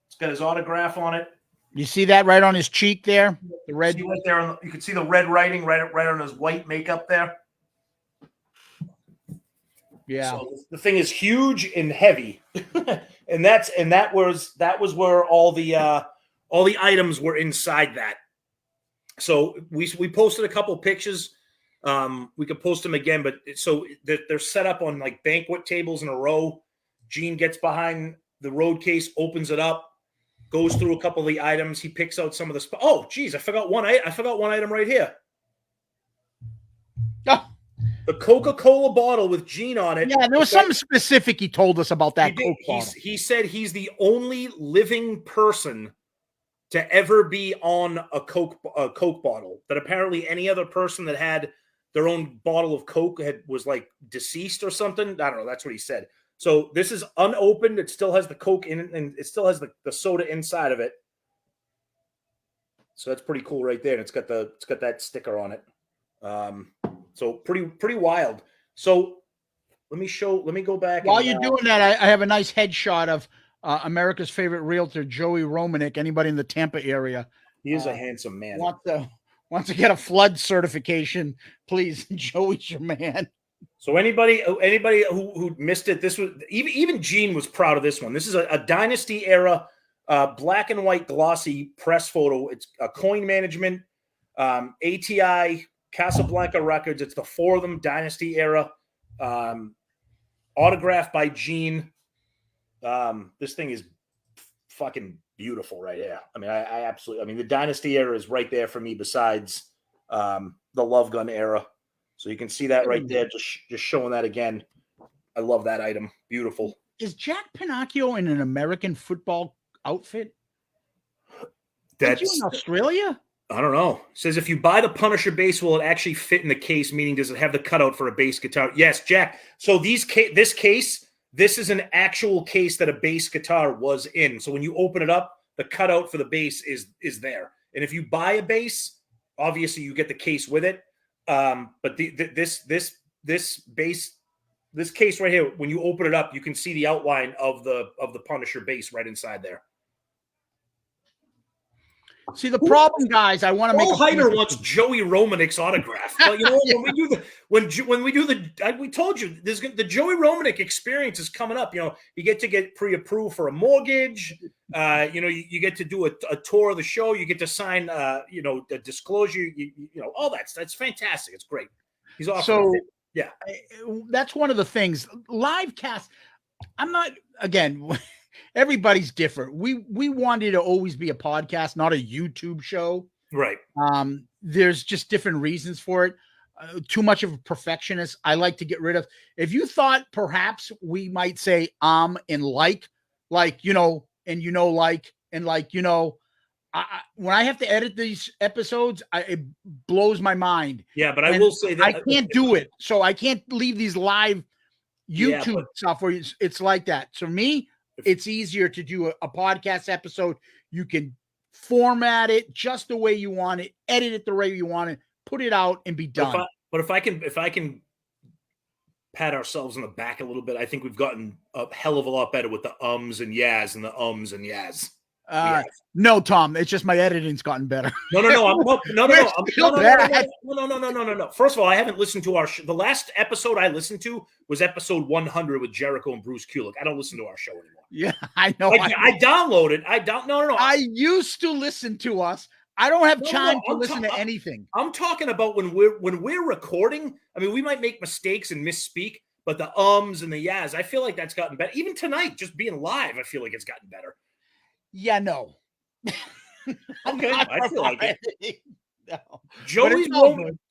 It's got his autograph on it. You see that right on his cheek there? The red. See right there. You can see the red writing right on his white makeup there. Yeah. So the thing is huge and heavy, and that was where all the items were inside that. So we posted a couple pictures. We could post them again, but so they're set up on like banquet tables in a row. Gene gets behind the road case, opens it up, goes through a couple of the items. He picks out some of the. Oh, geez, I forgot one item right here. Oh. The Coca-Cola bottle with Gene on it. Yeah, there was something specific he told us about that Coke bottle. He said he's the only living person to ever be on a Coke bottle. That apparently any other person that had their own bottle of Coke was like deceased or something. I don't know. That's what he said. So this is unopened. It still has the Coke in it, and it still has the soda inside of it. So that's pretty cool right there. And it's got that sticker on it. So pretty wild. So let me go back. While you're doing that, I have a nice headshot of America's favorite realtor, Joey Romanek. Anybody in the Tampa area? He is a handsome man. Wants to get a flood certification, please. Joey's your man. So anybody who missed it, this was even Gene was proud of this one. This is a Dynasty era black and white glossy press photo. It's a coin management, ATI, Casablanca Records. It's the four of them, Dynasty era, autographed by Gene. This thing is fucking beautiful right here. I mean, I absolutely. I mean, the Dynasty era is right there for me. Besides the Love Gun era. So you can see that right there, just showing that again. I love that item. Beautiful. Is Jack Pinocchio in an American football outfit? That's you in Australia? I don't know. It says if you buy the Punisher base, will it actually fit in the case? Meaning, does it have the cutout for a bass guitar? Yes, Jack. So this is an actual case that a bass guitar was in. So when you open it up, the cutout for the bass is there. And if you buy a bass, obviously you get the case with it. But this base, this case right here, when you open it up, you can see the outline of the Punisher base right inside there. See, the problem, guys, I want to make. Heider wants Joey Romanek's autograph. But you know, when we do the, we told you the Joey Romanek experience is coming up. You know, you get to get pre-approved for a mortgage. You know, you get to do a tour of the show. You get to sign, you know, the disclosure. You know, all that's fantastic. It's great. He's awesome. So yeah, that's one of the things. Livecast. I'm not again. Everybody's different. We wanted to always be a podcast, not a YouTube show. Right. There's just different reasons for it. Too much of a perfectionist. I like to get rid of. If you thought perhaps we might say and like, you know, and you know, like, and like, you know, when I have to edit these episodes, it blows my mind. Yeah, but I will say that I can't do it. So I can't leave these live YouTube stuff where it's like that. So me, it's easier to do a podcast episode. You can format it just the way you want it, edit it the way you want it, put it out, and be done. But if I can pat ourselves on the back a little bit, I think we've gotten a hell of a lot better with the ums and yas and the ums and yas. No, Tom, it's just my editing's gotten better. No. First of all, I haven't listened to the last episode I listened to was episode 100 with Jericho and Bruce Kulick. I don't listen to our show anymore. Yeah, I know. I downloaded. No. I used to listen to us. I don't have time to listen to anything. I'm talking about when we're recording. I mean, we might make mistakes and misspeak, but the ums and the yas, I feel like that's gotten better. Even tonight, just being live, I feel like it's gotten better. Yeah, no. Okay, I feel like it. No. Joey's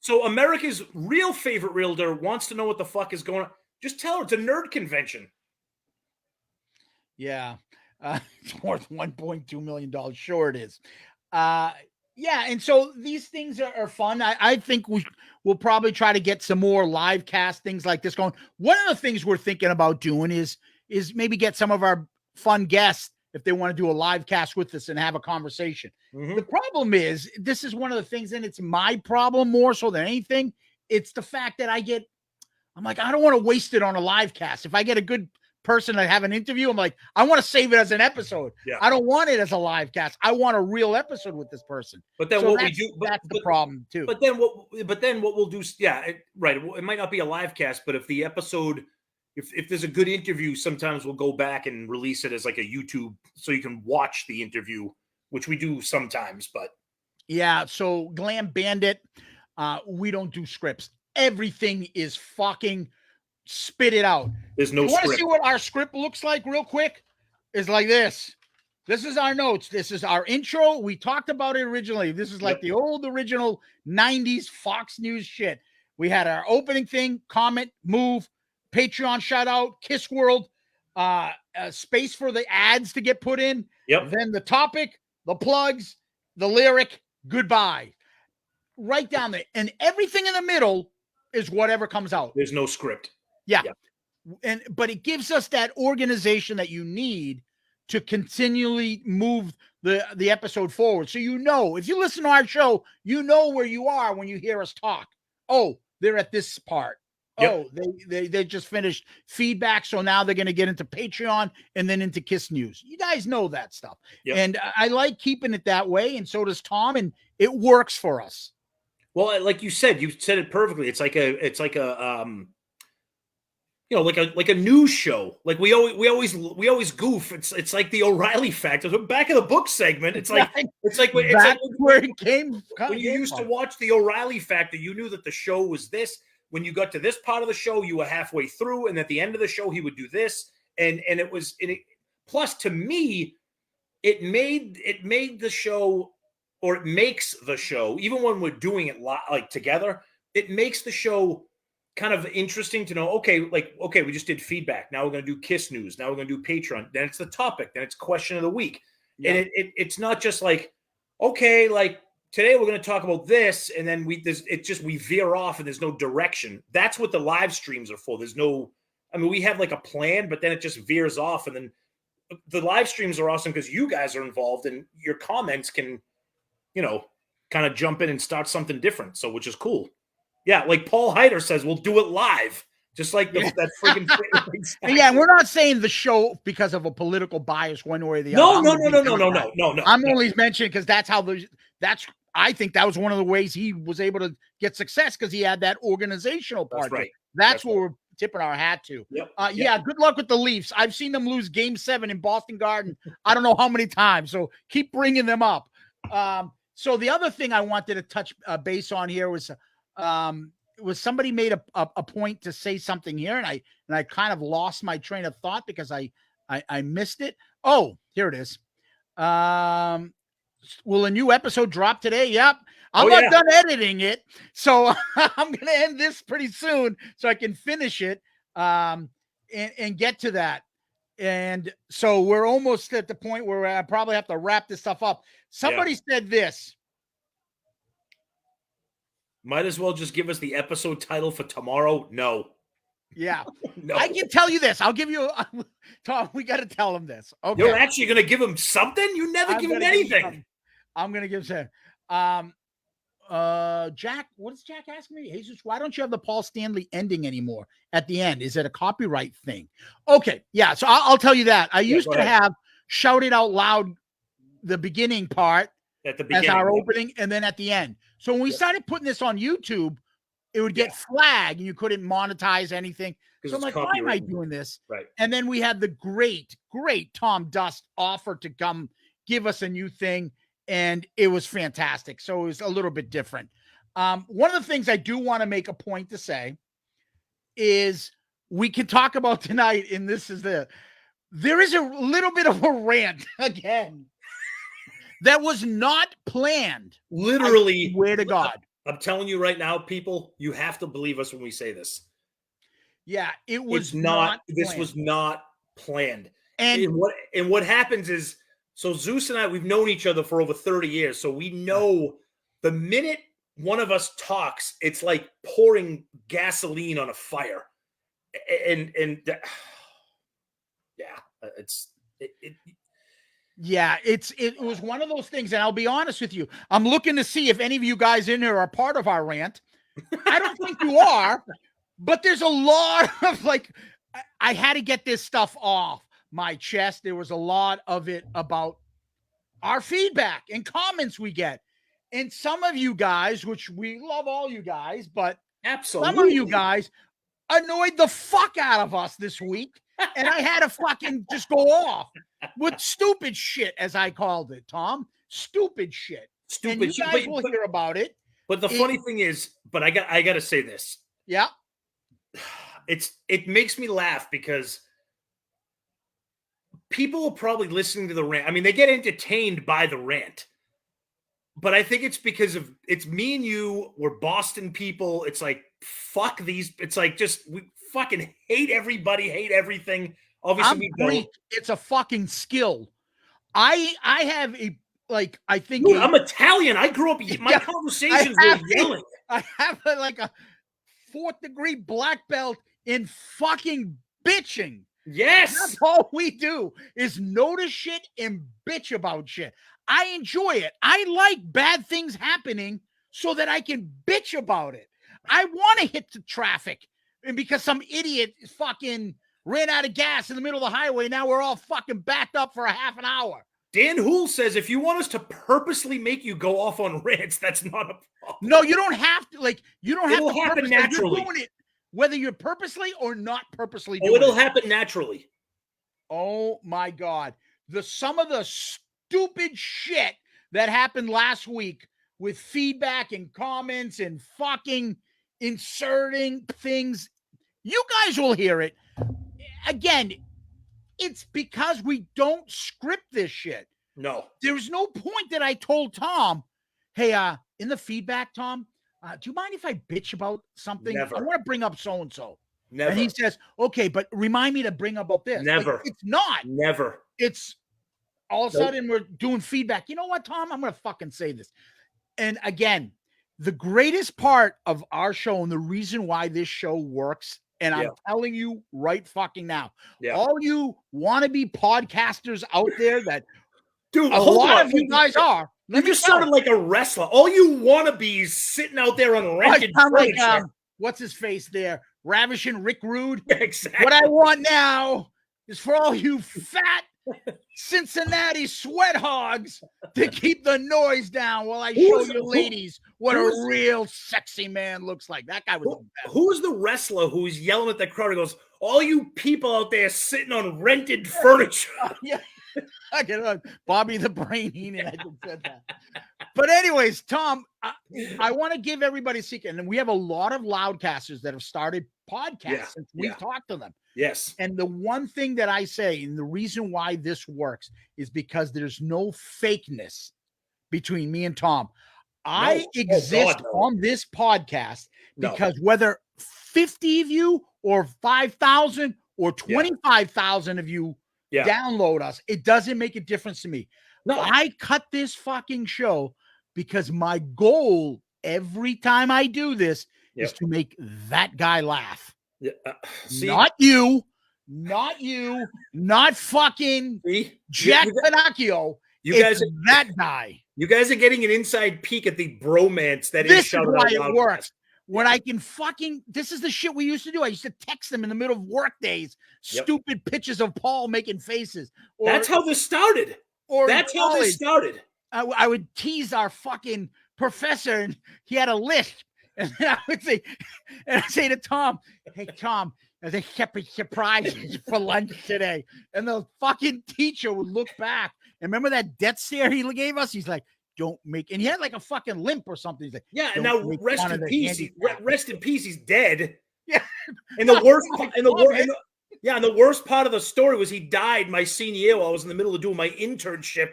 so America's real favorite realtor wants to know what the fuck is going on. Just tell her it's a nerd convention. Yeah. It's worth $1.2 million. Sure it is. Yeah, and so these things are fun. I think we'll probably try to get some more live cast things like this going. One of the things we're thinking about doing is maybe get some of our fun guests if they want to do a live cast with us and have a conversation. Mm-hmm. The problem is, this is one of the things, and it's my problem more so than anything. It's the fact that I'm like, I don't want to waste it on a live cast. If I get a good person to have an interview, I'm like, I want to save it as an episode. Yeah. I don't want it as a live cast. I want a real episode with this person. But then that's the problem too. But then what we'll do, right. It might not be a live cast, but if the episode, if there's a good interview, sometimes we'll go back and release it as like a YouTube so you can watch the interview, which we do sometimes, but. Yeah. So Glam Bandit, we don't do scripts. Everything is fucking spit it out. There's no script. You want to script. see what our script looks like real quick? It's like this. This is our notes. This is our intro. We talked about it originally. This is like the old original 90s Fox News shit. We had our opening thing, comment, move, Patreon shout out, Kiss World, space for the ads to get put in. Yep. Then the topic, the plugs, the lyric, goodbye. Right down there. And everything in the middle is whatever comes out. There's no script. Yeah. But it gives us that organization that you need to continually move the episode forward. So if you listen to our show, you know where you are when you hear us talk. Oh, they're at this part. Yep. Oh, they just finished feedback, so now they're going to get into Patreon and then into Kiss News. You guys know that stuff. Yep. And I like keeping it that way, and so does Tom, and it works for us. Well, like you said it perfectly. It's like a like a news show. Like we always goof. It's like the O'Reilly factor. The back of the book segment. It's like where it came. When you used to watch the O'Reilly factor, you knew that the show was this. When you got to this part of the show, you were halfway through, and at the end of the show, he would do this, and it was. Plus, to me, it made the show, or it makes the show, even when we're doing it like together, it makes the show kind of interesting to know, okay, we just did feedback. Now we're going to do Kiss News. Now we're going to do Patreon. Then it's the topic. Then it's question of the week. Yeah. And it's not just like, okay, like today we're going to talk about this. And then we veer off and there's no direction. That's what the live streams are for. We have like a plan, but then it just veers off. And then the live streams are awesome because you guys are involved and your comments can, kind of jump in and start something different. So, which is cool. Yeah, like Paul Heider says, we'll do it live, just like that freaking thing. Exactly. Yeah, we're not saying the show because of a political bias one way or the other. No. I'm only mentioning because that's how I think that was one of the ways he was able to get success because he had that organizational part. That's right. That's what we're tipping our hat to. Yep. Yeah, good luck with the Leafs. I've seen them lose Game 7 in Boston Garden. I don't know how many times. So keep bringing them up. So the other thing I wanted to touch base on here was somebody made a point to say something here, and I kind of lost my train of thought because I missed it. Oh, here it is. Will a new episode drop today? Yep. I'm not done editing it, so I'm going to end this pretty soon so I can finish it and get to that. And so we're almost at the point where I probably have to wrap this stuff up. Somebody said this. Might as well just give us the episode title for tomorrow. No. Yeah. No. I can tell you this. I'll give you Tom, we got to tell him this. Okay. You're actually going to give him something? You never give him anything. I'm going to give him Jack, what does Jack ask me? Jesus, why don't you have the Paul Stanley ending anymore at the end? Is it a copyright thing? Okay. Yeah. So I'll tell you that. I used to have shout it out loud the beginning part at the beginning, as our opening, and then at the end. So when we started putting this on YouTube, it would get flagged and you couldn't monetize anything. So I'm like, why am I doing this? Right. And then we had the great Tom Dust offer to come give us a new thing, and it was fantastic. So it was a little bit different. One of the things I do want to make a point to say is we can talk about tonight, and there is a little bit of a rant again. That was not planned. Literally. I swear to God. I'm telling you right now, people, you have to believe us when we say this. Yeah, it was not this was not planned. And what happens is, so Zeus and I, we've known each other for over 30 years. So we know the minute one of us talks, it's like pouring gasoline on a fire. And yeah, it was one of those things. And I'll be honest with you, I'm looking to see if any of you guys in here are part of our rant. I don't think you are, but there's a lot of like, I had to get this stuff off my chest. There was a lot of it about our feedback and comments we get. And some of you guys, which we love all you guys, but absolutely, some of you guys annoyed the fuck out of us this week. And I had to fucking just go off with stupid shit, as I called it, Tom. Stupid shit. Stupid and you guys will hear about it. But the funny thing is, I got to say this. Yeah. It makes me laugh because people are probably listening to the rant. I mean, they get entertained by the rant. But I think it's because it's me and you, we're Boston people. It's like, fuck these. It's like, just, we fucking hate everybody, hate everything. Obviously, we don't. It's a fucking skill. I have a, like, I think. Dude, I'm Italian. I grew up, my conversations were yelling. I have like a 4th degree black belt in fucking bitching. Yes. That's all we do is notice shit and bitch about shit. I enjoy it. I like bad things happening so that I can bitch about it. I want to hit the traffic, and because some idiot fucking ran out of gas in the middle of the highway, now we're all fucking backed up for a half an hour. Dan Hool says if you want us to purposely make you go off on rants, that's not a problem. No, you don't have to. Like, you don't have to happen naturally. You're doing it, whether you're purposely or not purposely doing it. It'll happen naturally. Oh my God. Some of the stupid shit that happened last week with feedback and comments and fucking inserting things, you guys will hear it. Again, it's because we don't script this shit. No. There's no point that I told Tom, hey, in the feedback, Tom, do you mind if I bitch about something? Never. I want to bring up so-and-so. Never. And he says, okay, but remind me to bring up this. Never. Like, it's not. Never. It's all of a sudden we're doing feedback. You know what, Tom? I'm going to fucking say this. And again, the greatest part of our show and the reason why this show works, and I'm telling you right fucking now, all you wannabe podcasters out there that dude, a lot of you guys are. You just sounded like a wrestler. All you wannabes sitting out there on rented furniture. Like, what's his face there? Ravishing Rick Rude. Exactly. What I want now is for all you fat Cincinnati sweat hogs to keep the noise down while I show you ladies what a real sexy man looks like. That guy was the best. Who's the wrestler who's yelling at the crowd and goes, all you people out there sitting on rented furniture? Yeah. I get on Bobby the Brain Heenan. I just said that. But anyways, Tom, I want to give everybody a secret. And we have a lot of Loudcasters that have started podcasts since we've talked to them. Yes. And the one thing that I say, and the reason why this works, is because there's no fakeness between me and Tom. I exist on this podcast because whether 50 of you or 5,000 or 25,000 of you download us, it doesn't make a difference to me. No, I cut this fucking show because my goal every time I do this is to make that guy laugh. Not you, not fucking Jack Pinocchio. You guys, that guy. You guys are getting an inside peek at the bromance that is Shout Out Loud. It works. When I can fucking, this is the shit we used to do. I used to text them in the middle of work days, stupid pictures of Paul making faces. That's how this started. That's how this started. I would tease our fucking professor, and he had a list. And then I would say, and I say to Tom, hey, Tom, they kept me surprises for lunch today. And the fucking teacher would look back. And remember that death stare he gave us? He's like, don't make, and he had like a fucking limp or something. He's like, and now rest in peace. Rest in peace. He's dead. Yeah. And the worst, and the worst part of the story was he died my senior year while I was in the middle of doing my internship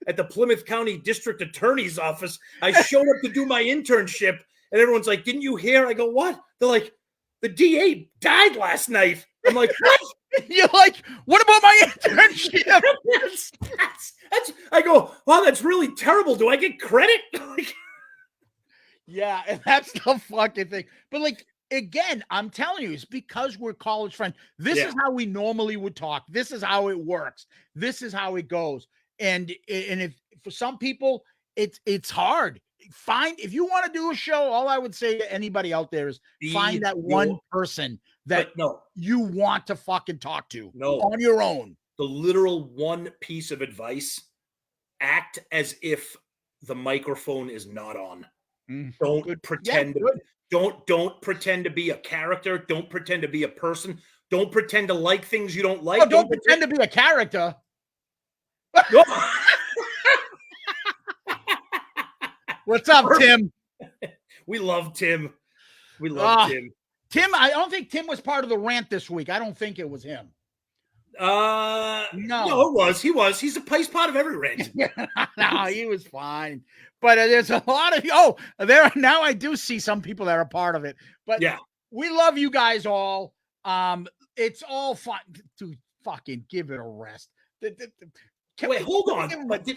at the Plymouth County District Attorney's Office. I showed up to do my internship, and everyone's like, didn't you hear? I go, what? They're like, the DA died last night. I'm like, what? You're like, what about my internship? I go, wow, that's really terrible. Do I get credit? Yeah, and that's the fucking thing. But like, again, I'm telling you, it's because we're college friends. This is how we normally would talk. This is how it works. This is how it goes. And if for some people it's hard. If you want to do a show, all I would say to anybody out there is find that one person that you want to fucking talk to on your own. The literal one piece of advice: act as if the microphone is not on. Don't pretend. Don't pretend to be a character. Don't pretend to be a person. Don't pretend to like things you don't like. Don't pretend to be a character. What's up, Tim? We love Tim. We love Tim. Tim, I don't think Tim was part of the rant this week. I don't think it was him. No, it was. He was. He's part of every rant. No, he was fine. But there's a lot of now I do see some people that are part of it. But we love you guys all. It's all fun to fucking give it a rest. Wait, hold on. What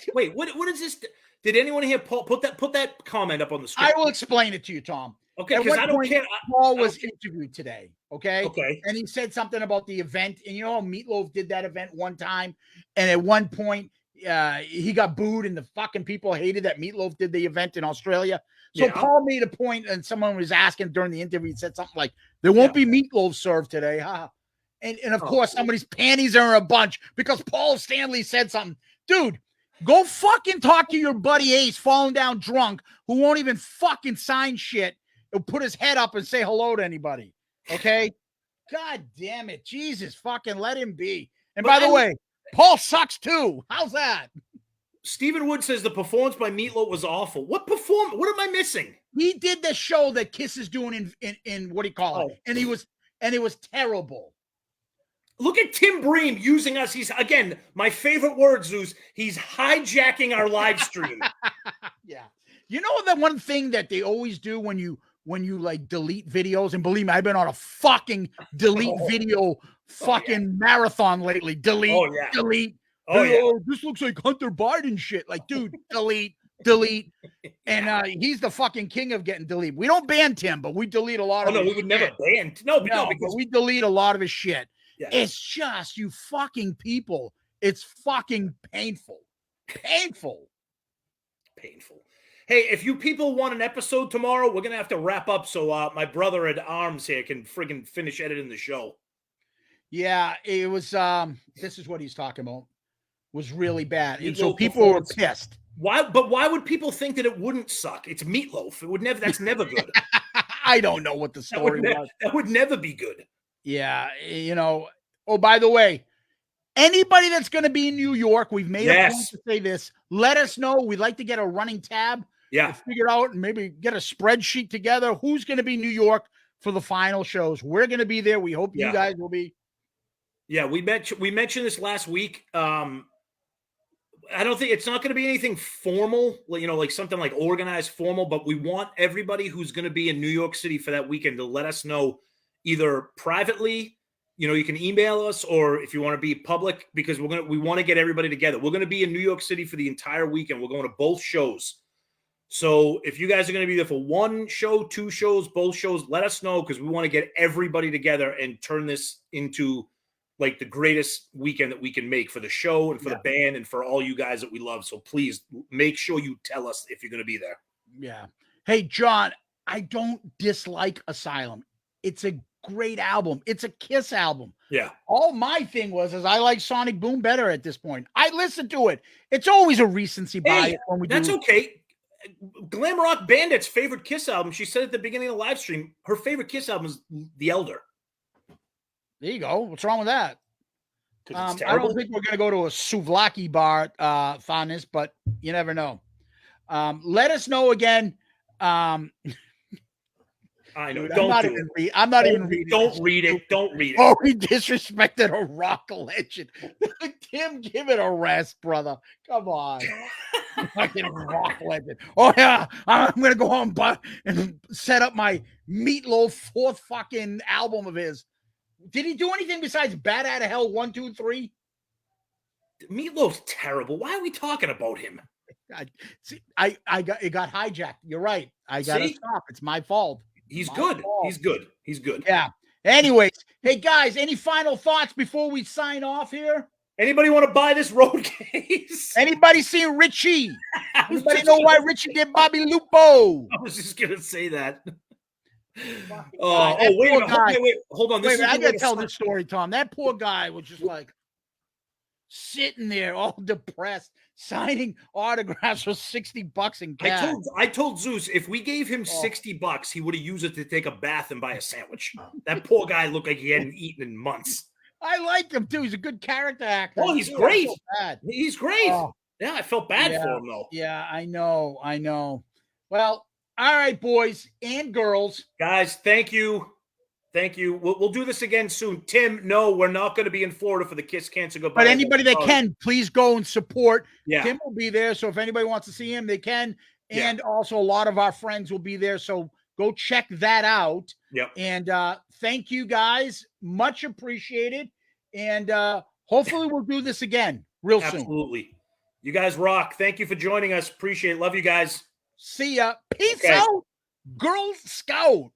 is this? Did anyone here put that comment up on the screen? I will explain it to you, Tom. Okay, because I don't care. Paul was interviewed today. Okay. And he said something about the event. And you know, Meatloaf did that event one time. And at one point, he got booed and the fucking people hated that Meatloaf did the event in Australia. So Paul made a point and someone was asking during the interview, he said something like, there won't be meatloaf served today. Huh? And of course, somebody's panties are in a bunch because Paul Stanley said something. Dude, go fucking talk to your buddy Ace falling down drunk who won't even fucking sign shit. He'll put his head up and say hello to anybody. Okay? God damn it. Jesus, fucking let him be. And by the way, Paul sucks too. How's that? Stephen Wood says the performance by Meatloaf was awful. What performance? What am I missing? He did the show that Kiss is doing in what do you call it? And it was terrible. Look at Tim Bream using us. He's, again, my favorite word, Zeus. He's hijacking our live stream. Yeah. You know the one thing that they always do when you like delete videos, and believe me, I've been on a fucking delete video marathon lately. Delete. This looks like Hunter Biden shit. Like, dude, delete. And he's the fucking king of getting deleted. We don't ban Tim, but we delete a lot of his we would never ban. Because we delete a lot of his shit. Yeah. It's just you fucking people. It's fucking painful. Painful. Hey, if you people want an episode tomorrow, we're going to have to wrap up so my brother at arms here can friggin' finish editing the show. Yeah, it was, this is what he's talking about. Was really bad. And so people were pissed. Why would people think that it wouldn't suck? It's Meatloaf. It would never, that's never good. I don't know what the story was. That would never be good. Yeah, you know. Oh, by the way, anybody that's going to be in New York, we've made a point to say this. Let us know. We'd like to get a running tab. Yeah. Figure out and maybe get a spreadsheet together. Who's going to be in New York for the final shows? We're going to be there. We hope you guys will be. Yeah, we mentioned this last week. I don't think it's not going to be anything formal, like something like organized formal, but we want everybody who's going to be in New York City for that weekend to let us know either privately, you can email us, or if you want to be public, because we want to get everybody together. We're going to be in New York City for the entire weekend. We're going to both shows. So if you guys are going to be there for one show, two shows, both shows, let us know, because we want to get everybody together and turn this into like the greatest weekend that we can make for the show and for the band and for all you guys that we love. So please make sure you tell us if you're going to be there. Yeah. Hey, John, I don't dislike Asylum. It's a great album. It's a Kiss album. Yeah. All my thing was I like Sonic Boom better at this point. I listen to it. It's always a recency bias when we that's okay. Glam Rock Bandit's favorite Kiss album, she said at the beginning of the live stream, her favorite Kiss album is The Elder. There you go. What's wrong with that? I don't think we're going to go to a souvlaki bar on this, but you never know. Let us know again. I know. Dude, I'm not even reading. Don't read it. Don't read it. Oh, he disrespected a rock legend. Tim, give it a rest, brother. Come on. Fucking rock legend. Oh, yeah. I'm going to go home and set up my Meatloaf fourth fucking album of his. Did he do anything besides Bat Out of Hell 1, 2, 3? Meatloaf's terrible. Why are we talking about him? I got it got hijacked. You're right. I gotta stop. It's my fault. He's good. He's good. He's good. Yeah. Anyways, hey guys, any final thoughts before we sign off here? Anybody want to buy this road case? Anybody seen Richie? Anybody know why Richie did Bobby Lupo? I was just gonna say that. Wait, hold on. I gotta tell this story, Tom. That poor guy was just like sitting there all depressed, signing autographs for $60 in cash. I told Zeus if we gave him $60, he would have used it to take a bath and buy a sandwich. That poor guy looked like he hadn't eaten in months. I like him too. He's a good character actor. Oh, he's great. He's great. Oh. Yeah, I felt bad for him though. Yeah, I know. Well, all right, boys and girls. Guys, thank you. We'll do this again soon. Tim, no, we're not going to be in Florida for the Kiss Cancer Goodbye. But anybody that can, please go and support. Yeah. Tim will be there. So if anybody wants to see him, they can. And also a lot of our friends will be there. So go check that out. Yep. And thank you guys. Much appreciated. And hopefully we'll do this again real soon. Absolutely. You guys rock. Thank you for joining us. Appreciate it. Love you guys. See ya. Peace out, Girl Scout.